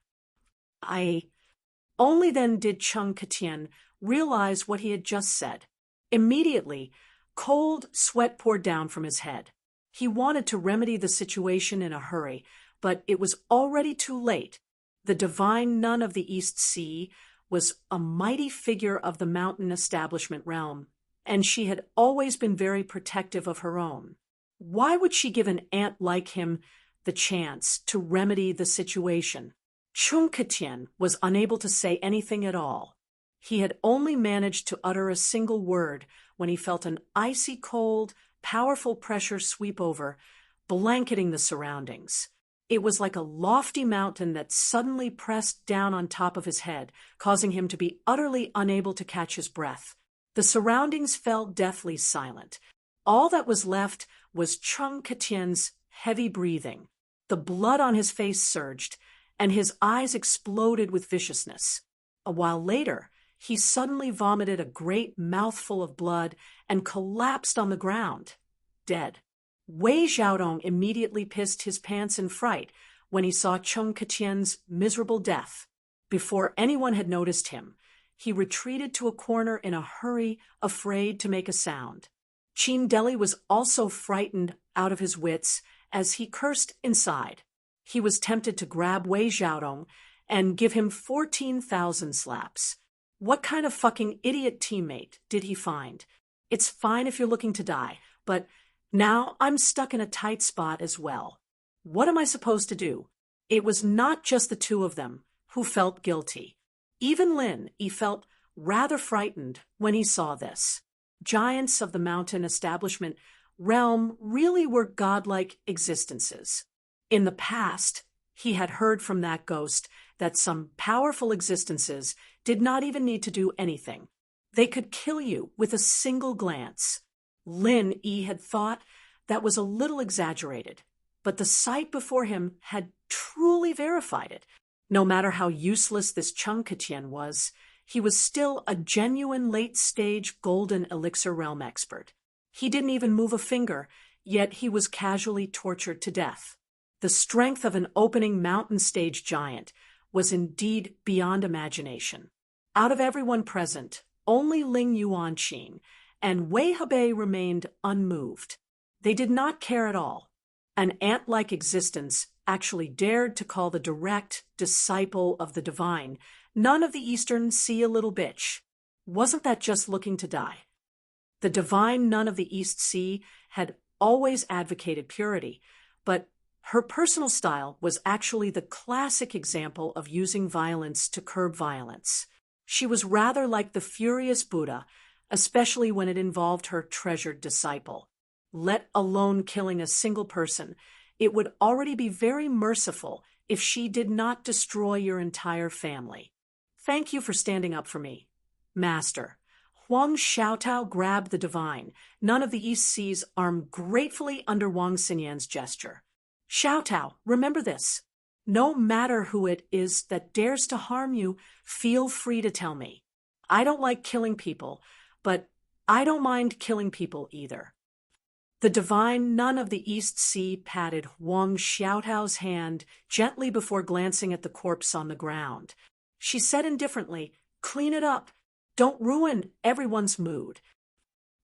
Only then did Chung Katien realize what he had just said. Immediately, cold sweat poured down from his head. He wanted to remedy the situation in a hurry, but it was already too late. The divine nun of the East Sea was a mighty figure of the mountain establishment realm, and she had always been very protective of her own. Why would she give an ant like him the chance to remedy the situation? Chung Katien was unable to say anything at all. He had only managed to utter a single word when he felt an icy cold, powerful pressure sweep over, blanketing the surroundings. It was like a lofty mountain that suddenly pressed down on top of his head, causing him to be utterly unable to catch his breath. The surroundings fell deathly silent. All that was left was Chung Katien's heavy breathing. The blood on his face surged, and his eyes exploded with viciousness. A while later, he suddenly vomited a great mouthful of blood and collapsed on the ground, dead. Wei Xiaodong immediately pissed his pants in fright when he saw Chung Katien's miserable death. Before anyone had noticed him, he retreated to a corner in a hurry, afraid to make a sound. Qin Deli was also frightened out of his wits as he cursed inside. He was tempted to grab Wei Xiaodong and give him 14,000 slaps. What kind of fucking idiot teammate did he find? It's fine if you're looking to die, but now I'm stuck in a tight spot as well. What am I supposed to do? It was not just the two of them who felt guilty. Even Lin Yi felt rather frightened when he saw this. Giants of the mountain establishment realm really were godlike existences. In the past, he had heard from that ghost that some powerful existences did not even need to do anything. They could kill you with a single glance. Lin Yi had thought that was a little exaggerated, but the sight before him had truly verified it. No matter how useless this Chung Katien was, he was still a genuine late-stage golden elixir realm expert. He didn't even move a finger, yet he was casually tortured to death. The strength of an opening mountain stage giant was indeed beyond imagination. Out of everyone present, only Ling Yuanqing and Wei Hebei remained unmoved. They did not care at all. An ant-like existence actually dared to call the direct disciple of the divine none of the Eastern Sea a little bitch. Wasn't that just looking to die? The divine nun of the East Sea had always advocated purity, but her personal style was actually the classic example of using violence to curb violence. She was rather like the furious Buddha, especially when it involved her treasured disciple. Let alone killing a single person, it would already be very merciful if she did not destroy your entire family. Thank you for standing up for me, Master. Huang Xiaotao grabbed the divine, nun of the East Sea's arm gratefully under Wang Xinyan's gesture. Xiaotao, remember this. No matter who it is that dares to harm you, feel free to tell me. I don't like killing people, but I don't mind killing people either. The divine nun of the East Sea patted Huang Xiaotao's hand gently before glancing at the corpse on the ground. She said indifferently, "Clean it up. Don't ruin everyone's mood."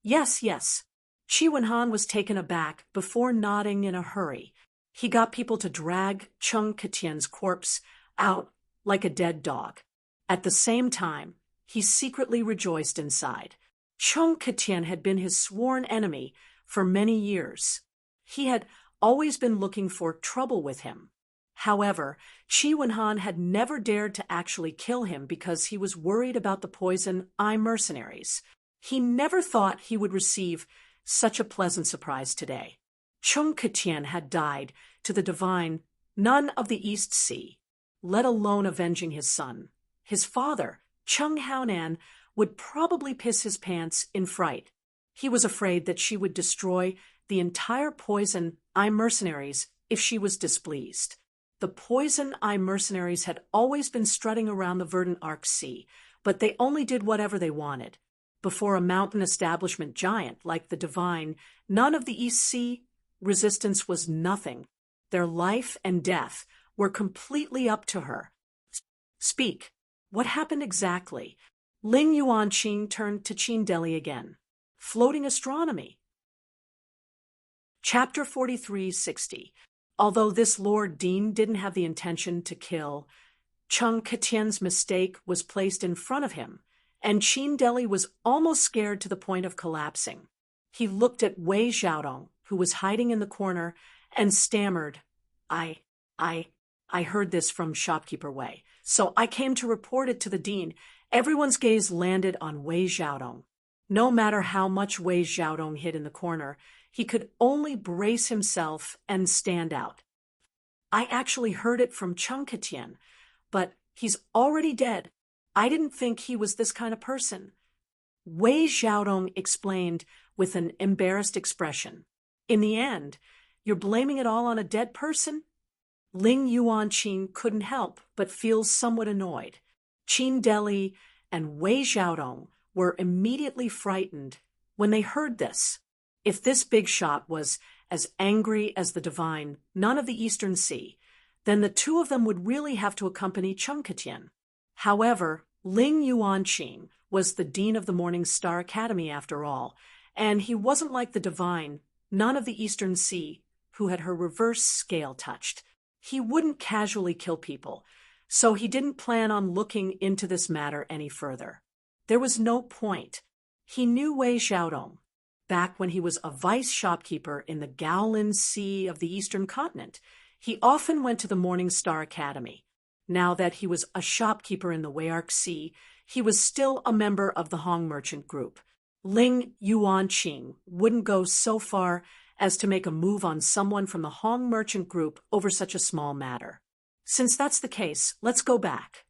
Yes, yes. Qi Wenhan was taken aback before nodding in a hurry. He got people to drag Chung Katien's corpse out like a dead dog. At the same time, he secretly rejoiced inside. Chung Katien had been his sworn enemy for many years. He had always been looking for trouble with him. However, Qi Wenhan had never dared to actually kill him because he was worried about the poison eye mercenaries. He never thought he would receive such a pleasant surprise today. Chung Katien had died to the divine nun of the East Sea, let alone avenging his son. His father, Chung Haonan, would probably piss his pants in fright. He was afraid that she would destroy the entire poison eye mercenaries if she was displeased. The poison eye mercenaries had always been strutting around the verdant Arc Sea, but they only did whatever they wanted. Before a mountain establishment giant like the Divine, none of the East Sea resistance was nothing. Their life and death were completely up to her. Speak. What happened exactly? Ling Yuanqing turned to Qin Deli again. Floating astronomy. Chapter 4360. Although this Lord Dean didn't have the intention to kill, Cheng Ketien's mistake was placed in front of him, and Qin Deli was almost scared to the point of collapsing. He looked at Wei Xiaodong, who was hiding in the corner, and stammered, I heard this from shopkeeper Wei, so I came to report it to the dean. Everyone's gaze landed on Wei Xiaodong. No matter how much Wei Xiaodong hid in the corner, he could only brace himself and stand out. I actually heard it from Cheng Ketien, but he's already dead. I didn't think he was this kind of person. Wei Xiaodong explained with an embarrassed expression. In the end, you're blaming it all on a dead person? Ling Yuanqing couldn't help but feel somewhat annoyed. Qin Deli and Wei Xiaodong were immediately frightened when they heard this. If this big shot was as angry as the Divine, none of the Eastern Sea, then the two of them would really have to accompany Cheng Ketien. However, Ling Yuanqing was the dean of the Morning Star Academy after all, and he wasn't like the Divine, none of the Eastern Sea, who had her reverse scale touched. He wouldn't casually kill people, so he didn't plan on looking into this matter any further. There was no point. He knew Wei Xiaodong, back when he was a vice shopkeeper in the Gaolin Sea of the Eastern Continent. He often went to the Morning Star Academy. Now that he was a shopkeeper in the Weyark Sea, he was still a member of the Hong Merchant Group. Ling Yuanqing wouldn't go so far as to make a move on someone from the Hong Merchant Group over such a small matter. Since that's the case, let's go back.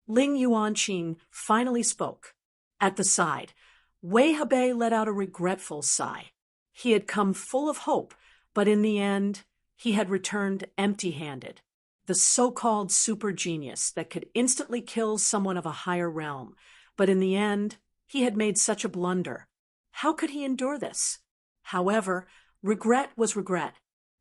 Ling Yuanqing finally spoke. At the side, Wei Hebei let out a regretful sigh. He had come full of hope, but in the end, he had returned empty-handed. The so-called super genius that could instantly kill someone of a higher realm, but in the end, he had made such a blunder. How could he endure this? However, regret was regret.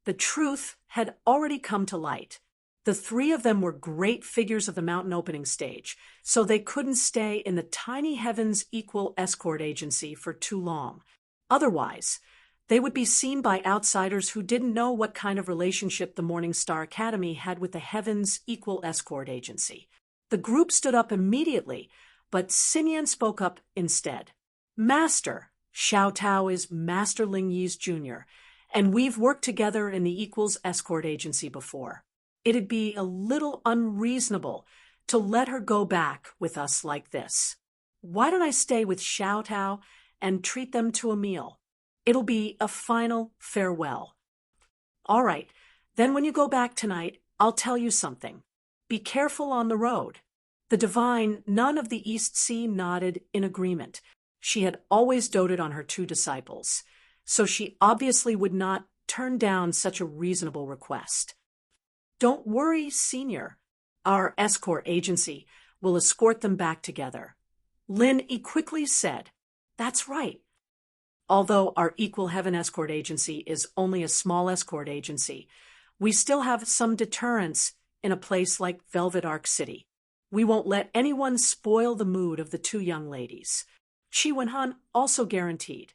The truth had already come to light. The three of them were great figures of the mountain opening stage, so they couldn't stay in the tiny Heavens Equal Escort Agency for too long. Otherwise, they would be seen by outsiders who didn't know what kind of relationship the Morning Star Academy had with the Heavens Equal Escort Agency. The group stood up immediately, but Xinyan spoke up instead. Master, Xiao Tao is Master Ling Yi's junior, and we've worked together in the Equals Escort Agency before. It'd be a little unreasonable to let her go back with us like this. Why don't I stay with Xiao Tao and treat them to a meal? It'll be a final farewell. All right, then when you go back tonight, I'll tell you something. Be careful on the road. The Divine, none of the East Sea, nodded in agreement. She had always doted on her two disciples, so she obviously would not turn down such a reasonable request. Don't worry, Senior. Our escort agency will escort them back together. Lin Yi quickly said, That's right. Although our Equal Heaven Escort Agency is only a small escort agency, we still have some deterrence in a place like Velvet Arc City. We won't let anyone spoil the mood of the two young ladies. Qi Wenhan also guaranteed.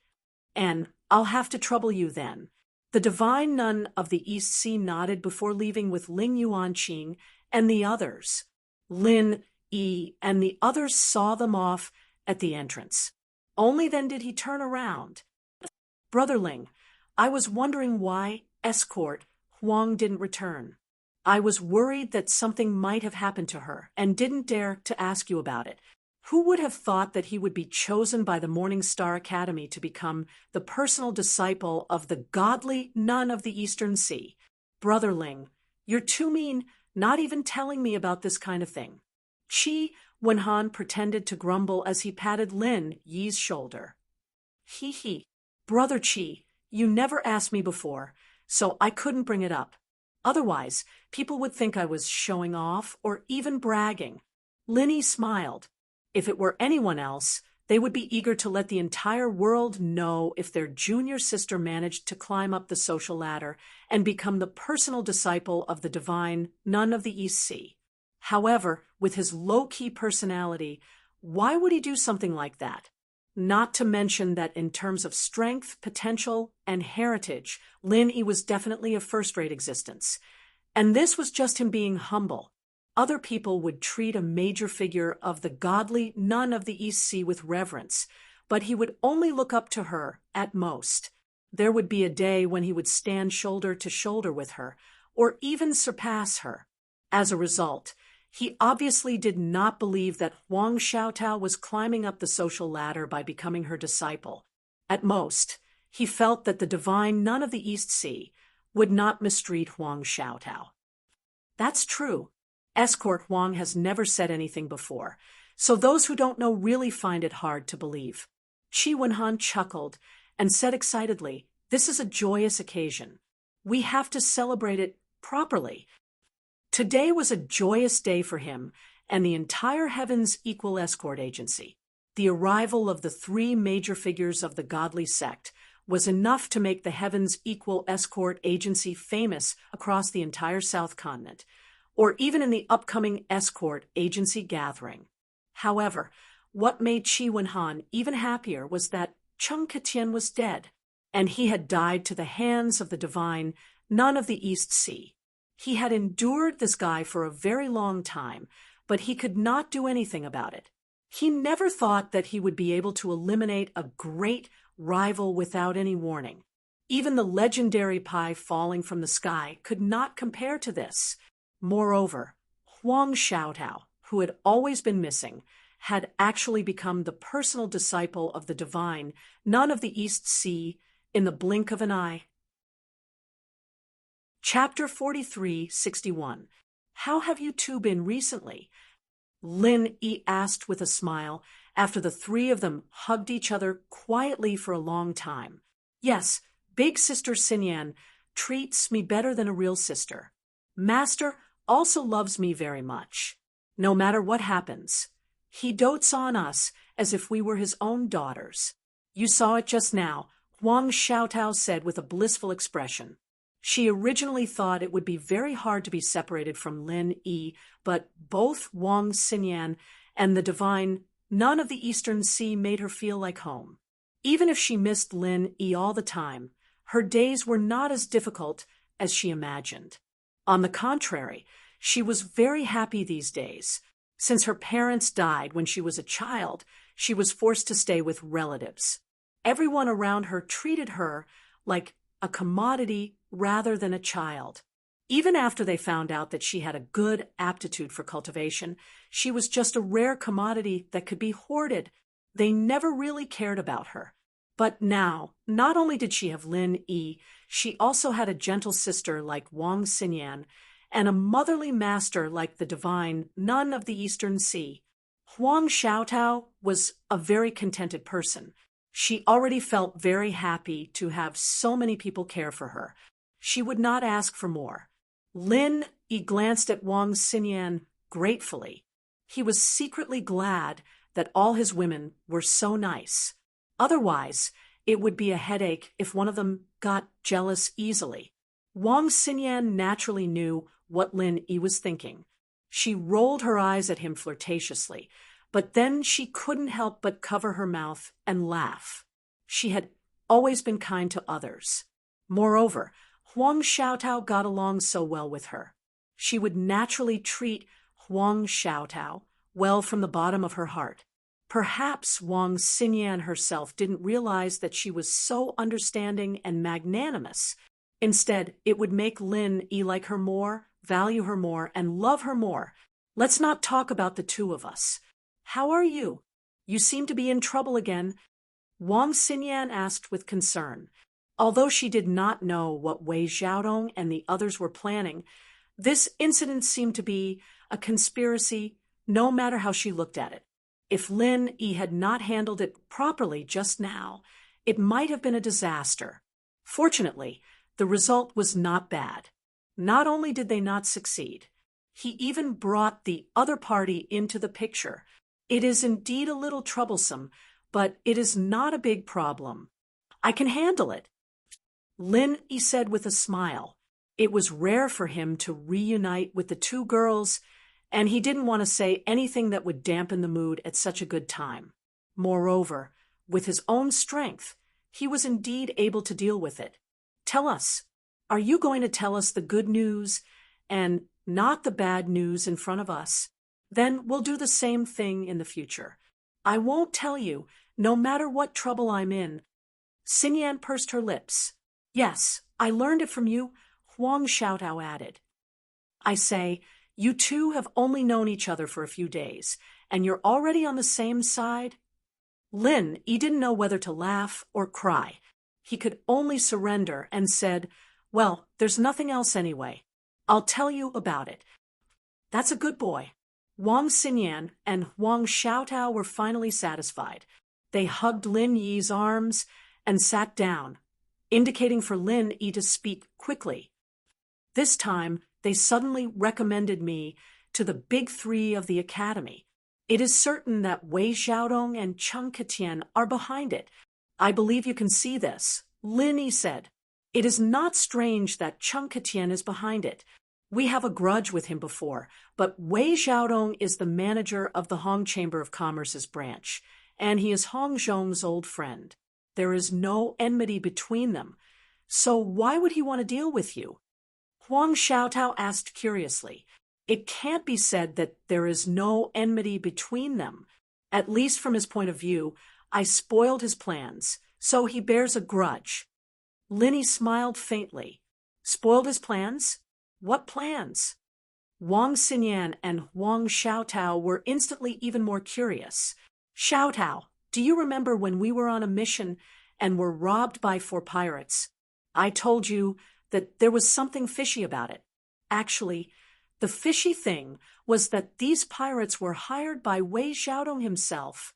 And I'll have to trouble you then. The Divine Nun of the East Sea nodded before leaving with Ling Yuanqing and the others. Lin Yi and the others saw them off at the entrance. Only then did he turn around. Brother Ling, I was wondering why escort Huang didn't return. I was worried that something might have happened to her and didn't dare to ask you about it. Who would have thought that he would be chosen by the Morning Star Academy to become the personal disciple of the godly nun of the Eastern Sea? Brother Ling, you're too mean, not even telling me about this kind of thing. Qi Wenhan pretended to grumble as he patted Lin Yi's shoulder. He. Brother Qi, you never asked me before, so I couldn't bring it up. Otherwise, people would think I was showing off or even bragging. Lin Yi smiled. If it were anyone else, they would be eager to let the entire world know if their junior sister managed to climb up the social ladder and become the personal disciple of the divine nun of the East Sea. However, with his low-key personality, why would he do something like that? Not to mention that in terms of strength, potential, and heritage, Lin Yi was definitely a first-rate existence. And this was just him being humble. Other people would treat a major figure of the godly nun of the East Sea with reverence, but he would only look up to her, at most. There would be a day when he would stand shoulder to shoulder with her, or even surpass her. As a result, he obviously did not believe that Huang Xiaotao was climbing up the social ladder by becoming her disciple. At most, he felt that the divine nun of the East Sea would not mistreat Huang Xiaotao. That's true. Escort Huang has never said anything before, so those who don't know really find it hard to believe. Qi Wenhan chuckled and said excitedly, "This is a joyous occasion. We have to celebrate it properly." Today was a joyous day for him and the entire Heaven's Equal Escort Agency. The arrival of the three major figures of the godly sect was enough to make the Heaven's Equal Escort Agency famous across the entire South Continent, or even in the upcoming Escort Agency gathering. However, what made Qi Wenhan even happier was that Cheng Ketian was dead, and he had died to the hands of the divine nun of the East Sea. He had endured this guy for a very long time, but he could not do anything about it. He never thought that he would be able to eliminate a great rival without any warning. Even the legendary pie falling from the sky could not compare to this. Moreover, Huang Xiaotao, who had always been missing, had actually become the personal disciple of the divine nun of the East Sea in the blink of an eye. Chapter 43:61. How have you two been recently? Lin Yi asked with a smile after the three of them hugged each other quietly for a long time. Yes, big sister Xinyan treats me better than a real sister. Master also loves me very much. No matter what happens, he dotes on us as if we were his own daughters. You saw it just now, Huang Xiaotao said with a blissful expression. She originally thought it would be very hard to be separated from Lin Yi, but both Wang Xinyan and the divine nun of the Eastern Sea made her feel like home. Even if she missed Lin Yi all the time, her days were not as difficult as she imagined. On the contrary, she was very happy these days. Since her parents died when she was a child, she was forced to stay with relatives. Everyone around her treated her like a commodity rather than a child. Even after they found out that she had a good aptitude for cultivation, she was just a rare commodity that could be hoarded. They never really cared about her. But now, not only did she have Lin Yi, she also had a gentle sister like Wang Xinyan and a motherly master like the divine nun of the Eastern Sea. Huang Xiaotao was a very contented person. She already felt very happy to have so many people care for her. She would not ask for more. Lin Yi glanced at Wang Xinyan gratefully. He was secretly glad that all his women were so nice. Otherwise, it would be a headache if one of them got jealous easily. Wang Xinyan naturally knew what Lin Yi was thinking. She rolled her eyes at him flirtatiously, but then she couldn't help but cover her mouth and laugh. She had always been kind to others. Moreover, Huang Xiaotao got along so well with her. She would naturally treat Huang Xiaotao well from the bottom of her heart. Perhaps Wang Xinyan herself didn't realize that she was so understanding and magnanimous. Instead, it would make Lin Yi like her more, value her more, and love her more. Let's not talk about the two of us. How are you? You seem to be in trouble again. Wang Xinyan asked with concern. Although she did not know what Wei Xiaodong and the others were planning, this incident seemed to be a conspiracy, no matter how she looked at it. If Lin Yi had not handled it properly just now, it might have been a disaster. Fortunately, the result was not bad. Not only did they not succeed, he even brought the other party into the picture. It is indeed a little troublesome, but it is not a big problem. I can handle it. Lin, he said with a smile. It was rare for him to reunite with the two girls, and he didn't want to say anything that would dampen the mood at such a good time. Moreover, with his own strength, he was indeed able to deal with it. Tell us, are you going to tell us the good news and not the bad news in front of us? Then we'll do the same thing in the future. I won't tell you, no matter what trouble I'm in. Xinyan pursed her lips. Yes, I learned it from you, Huang Xiaotao added. I say, you two have only known each other for a few days, and you're already on the same side? Lin, he didn't know whether to laugh or cry. He could only surrender and said, well, there's nothing else anyway. I'll tell you about it. That's a good boy. Wang Xinyan and Huang Xiaotao were finally satisfied. They hugged Lin Yi's arms and sat down, indicating for Lin Yi to speak quickly. This time, they suddenly recommended me to the big three of the academy. It is certain that Wei Xiaodong and Cheng Ketian are behind it. I believe you can see this, Lin Yi said. It is not strange that Cheng Ketian is behind it. We have a grudge with him before, but Wei Xiaodong is the manager of the Hong Chamber of Commerce's branch, and he is Hong Zhong's old friend. There is no enmity between them. So why would he want to deal with you? Huang Xiaotao asked curiously. It can't be said that there is no enmity between them. At least from his point of view, I spoiled his plans, so he bears a grudge. Lin Yi smiled faintly. Spoiled his plans? What plans? Wang Xinyan and Huang Xiaotao were instantly even more curious. Xiaotao, do you remember when we were on a mission and were robbed by 4 pirates? I told you that there was something fishy about it. Actually, the fishy thing was that these pirates were hired by Wei Xiaodong himself.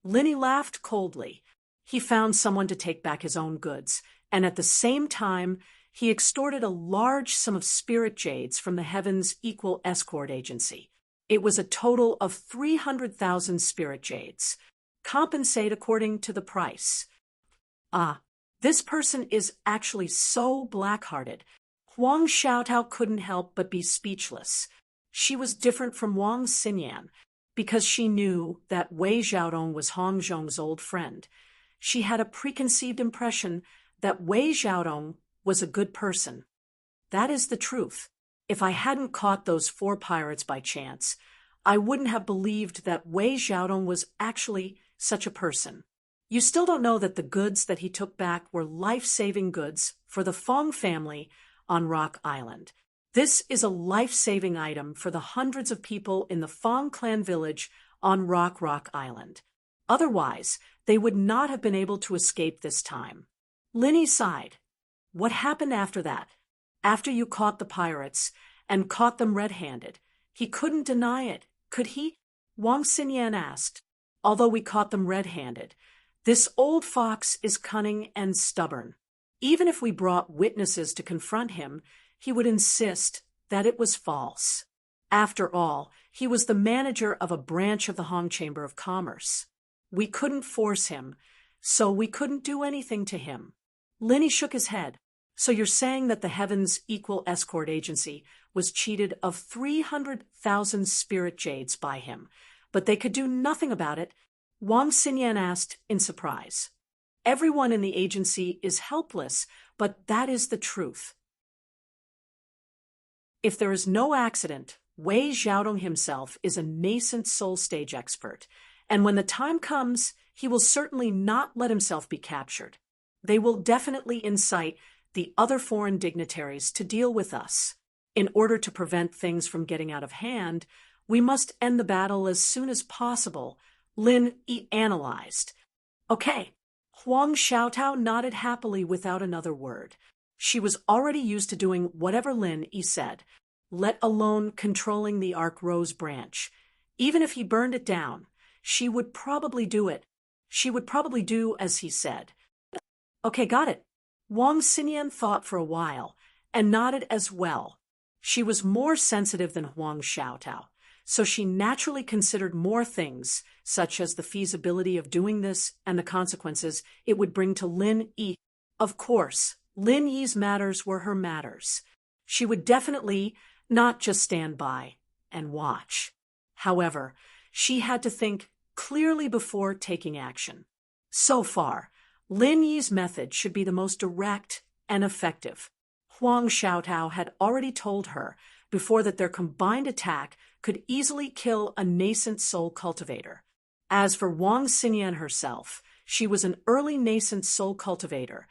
Lin Yi laughed coldly. He found someone to take back his own goods, and at the same time, he extorted a large sum of spirit jades from the Heaven's Equal Escort Agency. It was a total of 300,000 spirit jades. Compensate according to the price. This person is actually so black-hearted. Huang Xiaotao couldn't help but be speechless. She was different from Wang Xinyan because she knew that Wei Xiaodong was Hong Zhong's old friend. She had a preconceived impression that Wei Xiaodong was a good person. That is the truth. If I hadn't caught those 4 pirates by chance, I wouldn't have believed that Wei Xiaodong was actually such a person. You still don't know that the goods that he took back were life-saving goods for the Fong family on Rock Island. This is a life-saving item for the hundreds of people in the Fong clan village on Rock Island. Otherwise, they would not have been able to escape this time. Lin Yi sighed. What happened after that? After you caught the pirates and caught them red-handed? He couldn't deny it, could he? Wang Xinyan asked. Although we caught them red-handed, this old fox is cunning and stubborn. Even if we brought witnesses to confront him, he would insist that it was false. After all, he was the manager of a branch of the Hong Chamber of Commerce. We couldn't force him, so we couldn't do anything to him. Lin Yi shook his head. So you're saying that the Heaven's Equal Escort Agency was cheated of 300,000 spirit jades by him, but they could do nothing about it? Wang Xinyan asked in surprise. Everyone in the agency is helpless, but that is the truth. If there is no accident, Wei Xiaodong himself is a nascent soul stage expert, and when the time comes, he will certainly not let himself be captured. They will definitely incite the other foreign dignitaries to deal with us. In order to prevent things from getting out of hand, we must end the battle as soon as possible, Lin Yi analyzed. Okay. Huang Xiaotao nodded happily without another word. She was already used to doing whatever Lin Yi said, let alone controlling the Arc Rose branch. Even if he burned it down, she would probably do it. She would probably do as he said. Okay, got it. Wang Xinyan thought for a while and nodded as well. She was more sensitive than Huang Xiaotao, so she naturally considered more things, such as the feasibility of doing this and the consequences it would bring to Lin Yi. Of course, Lin Yi's matters were her matters. She would definitely not just stand by and watch. However, she had to think clearly before taking action. So far, Lin Yi's method should be the most direct and effective. Huang Xiaotao had already told her before that their combined attack could easily kill a nascent soul cultivator. As for Wang Xinyan herself, she was an early nascent soul cultivator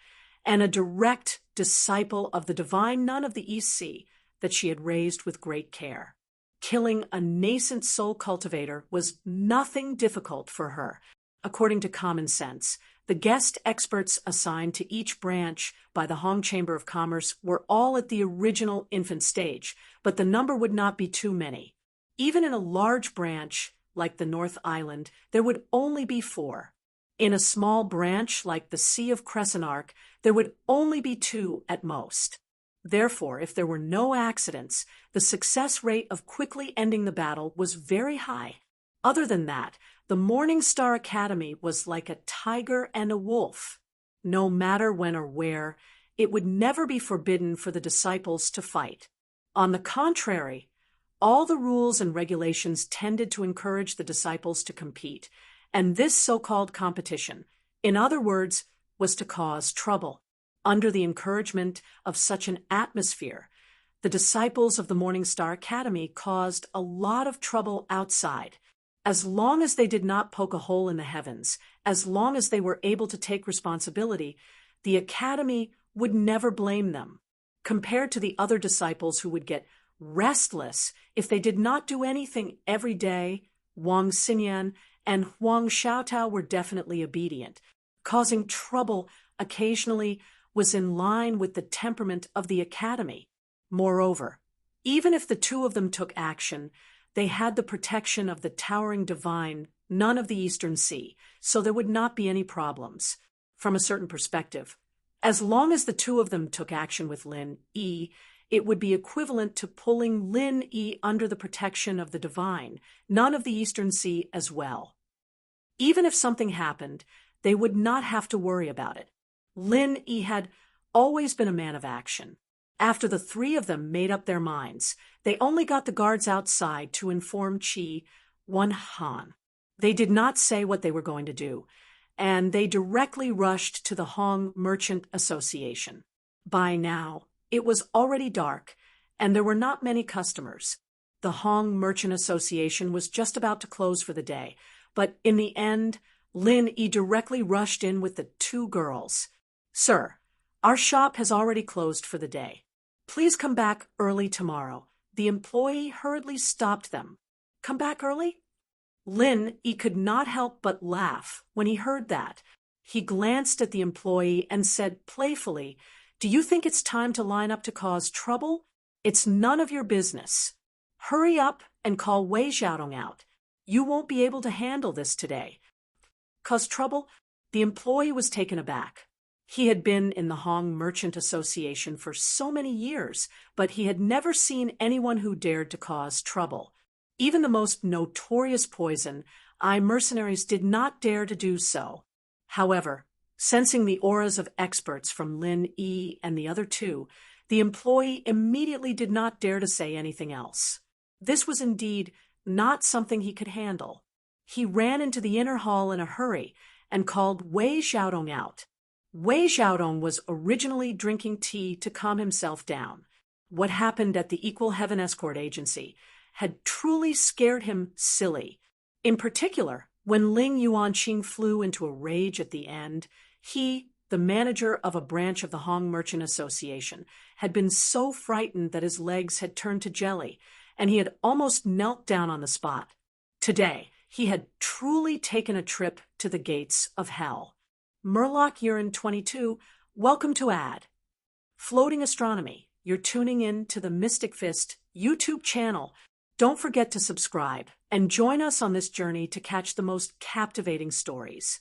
and a direct disciple of the divine nun of the East Sea that she had raised with great care. Killing a nascent soul cultivator was nothing difficult for her. According to common sense, the guest experts assigned to each branch by the Hong Chamber of Commerce were all at the original infant stage, but the number would not be too many. Even in a large branch like the North Island, there would only be 4. In a small branch like the Sea of Crescenarch, there would only be 2 at most. Therefore, if there were no accidents, the success rate of quickly ending the battle was very high. Other than that, the Morning Star Academy was like a tiger and a wolf. No matter when or where, it would never be forbidden for the disciples to fight. On the contrary, all the rules and regulations tended to encourage the disciples to compete, and this so-called competition, in other words, was to cause trouble. Under the encouragement of such an atmosphere, the disciples of the Morning Star Academy caused a lot of trouble outside. As long as they did not poke a hole in the heavens, as long as they were able to take responsibility, the Academy would never blame them. Compared to the other disciples who would get restless if they did not do anything every day, Wang Xinyan and Huang Xiaotao were definitely obedient. Causing trouble occasionally was in line with the temperament of the Academy. Moreover, even if the 2 of them took action, they had the protection of the towering divine nun of the Eastern Sea, so there would not be any problems. From a certain perspective, as long as the 2 of them took action with Lin Yi, it would be equivalent to pulling Lin Yi under the protection of the divine nun of the Eastern Sea as well. Even if something happened, they would not have to worry about it. Lin Yi had always been a man of action. After the 3 of them made up their minds, they only got the guards outside to inform Qi Wenhan. They did not say what they were going to do, and they directly rushed to the Hong Merchant Association. By now, it was already dark, and there were not many customers. The Hong Merchant Association was just about to close for the day, but in the end, Lin Yi directly rushed in with the 2 girls. "Sir, our shop has already closed for the day. Please come back early tomorrow." The employee hurriedly stopped them. "Come back early?" Lin Yi could not help but laugh when he heard that. He glanced at the employee and said playfully, "Do you think it's time to line up to cause trouble? It's none of your business. Hurry up and call Wei Xiaodong out. You won't be able to handle this today." Cause trouble? The employee was taken aback. He had been in the Hong Merchant Association for so many years, but he had never seen anyone who dared to cause trouble. Even the most notorious poison eye mercenaries did not dare to do so. However, sensing the auras of experts from Lin Yi and the other 2, the employee immediately did not dare to say anything else. This was indeed not something he could handle. He ran into the inner hall in a hurry and called Wei Xiaodong out. Wei Xiaodong was originally drinking tea to calm himself down. What happened at the Equal Heaven Escort Agency had truly scared him silly. In particular, when Ling Yuanqing flew into a rage at the end, he, the manager of a branch of the Hong Merchant Association, had been so frightened that his legs had turned to jelly, and he had almost knelt down on the spot. Today, he had truly taken a trip to the gates of hell. Murloc Urine 22, welcome to Floating Astronomy. You're tuning in to the Mystic Fist YouTube channel. Don't forget to subscribe and join us on this journey to catch the most captivating stories.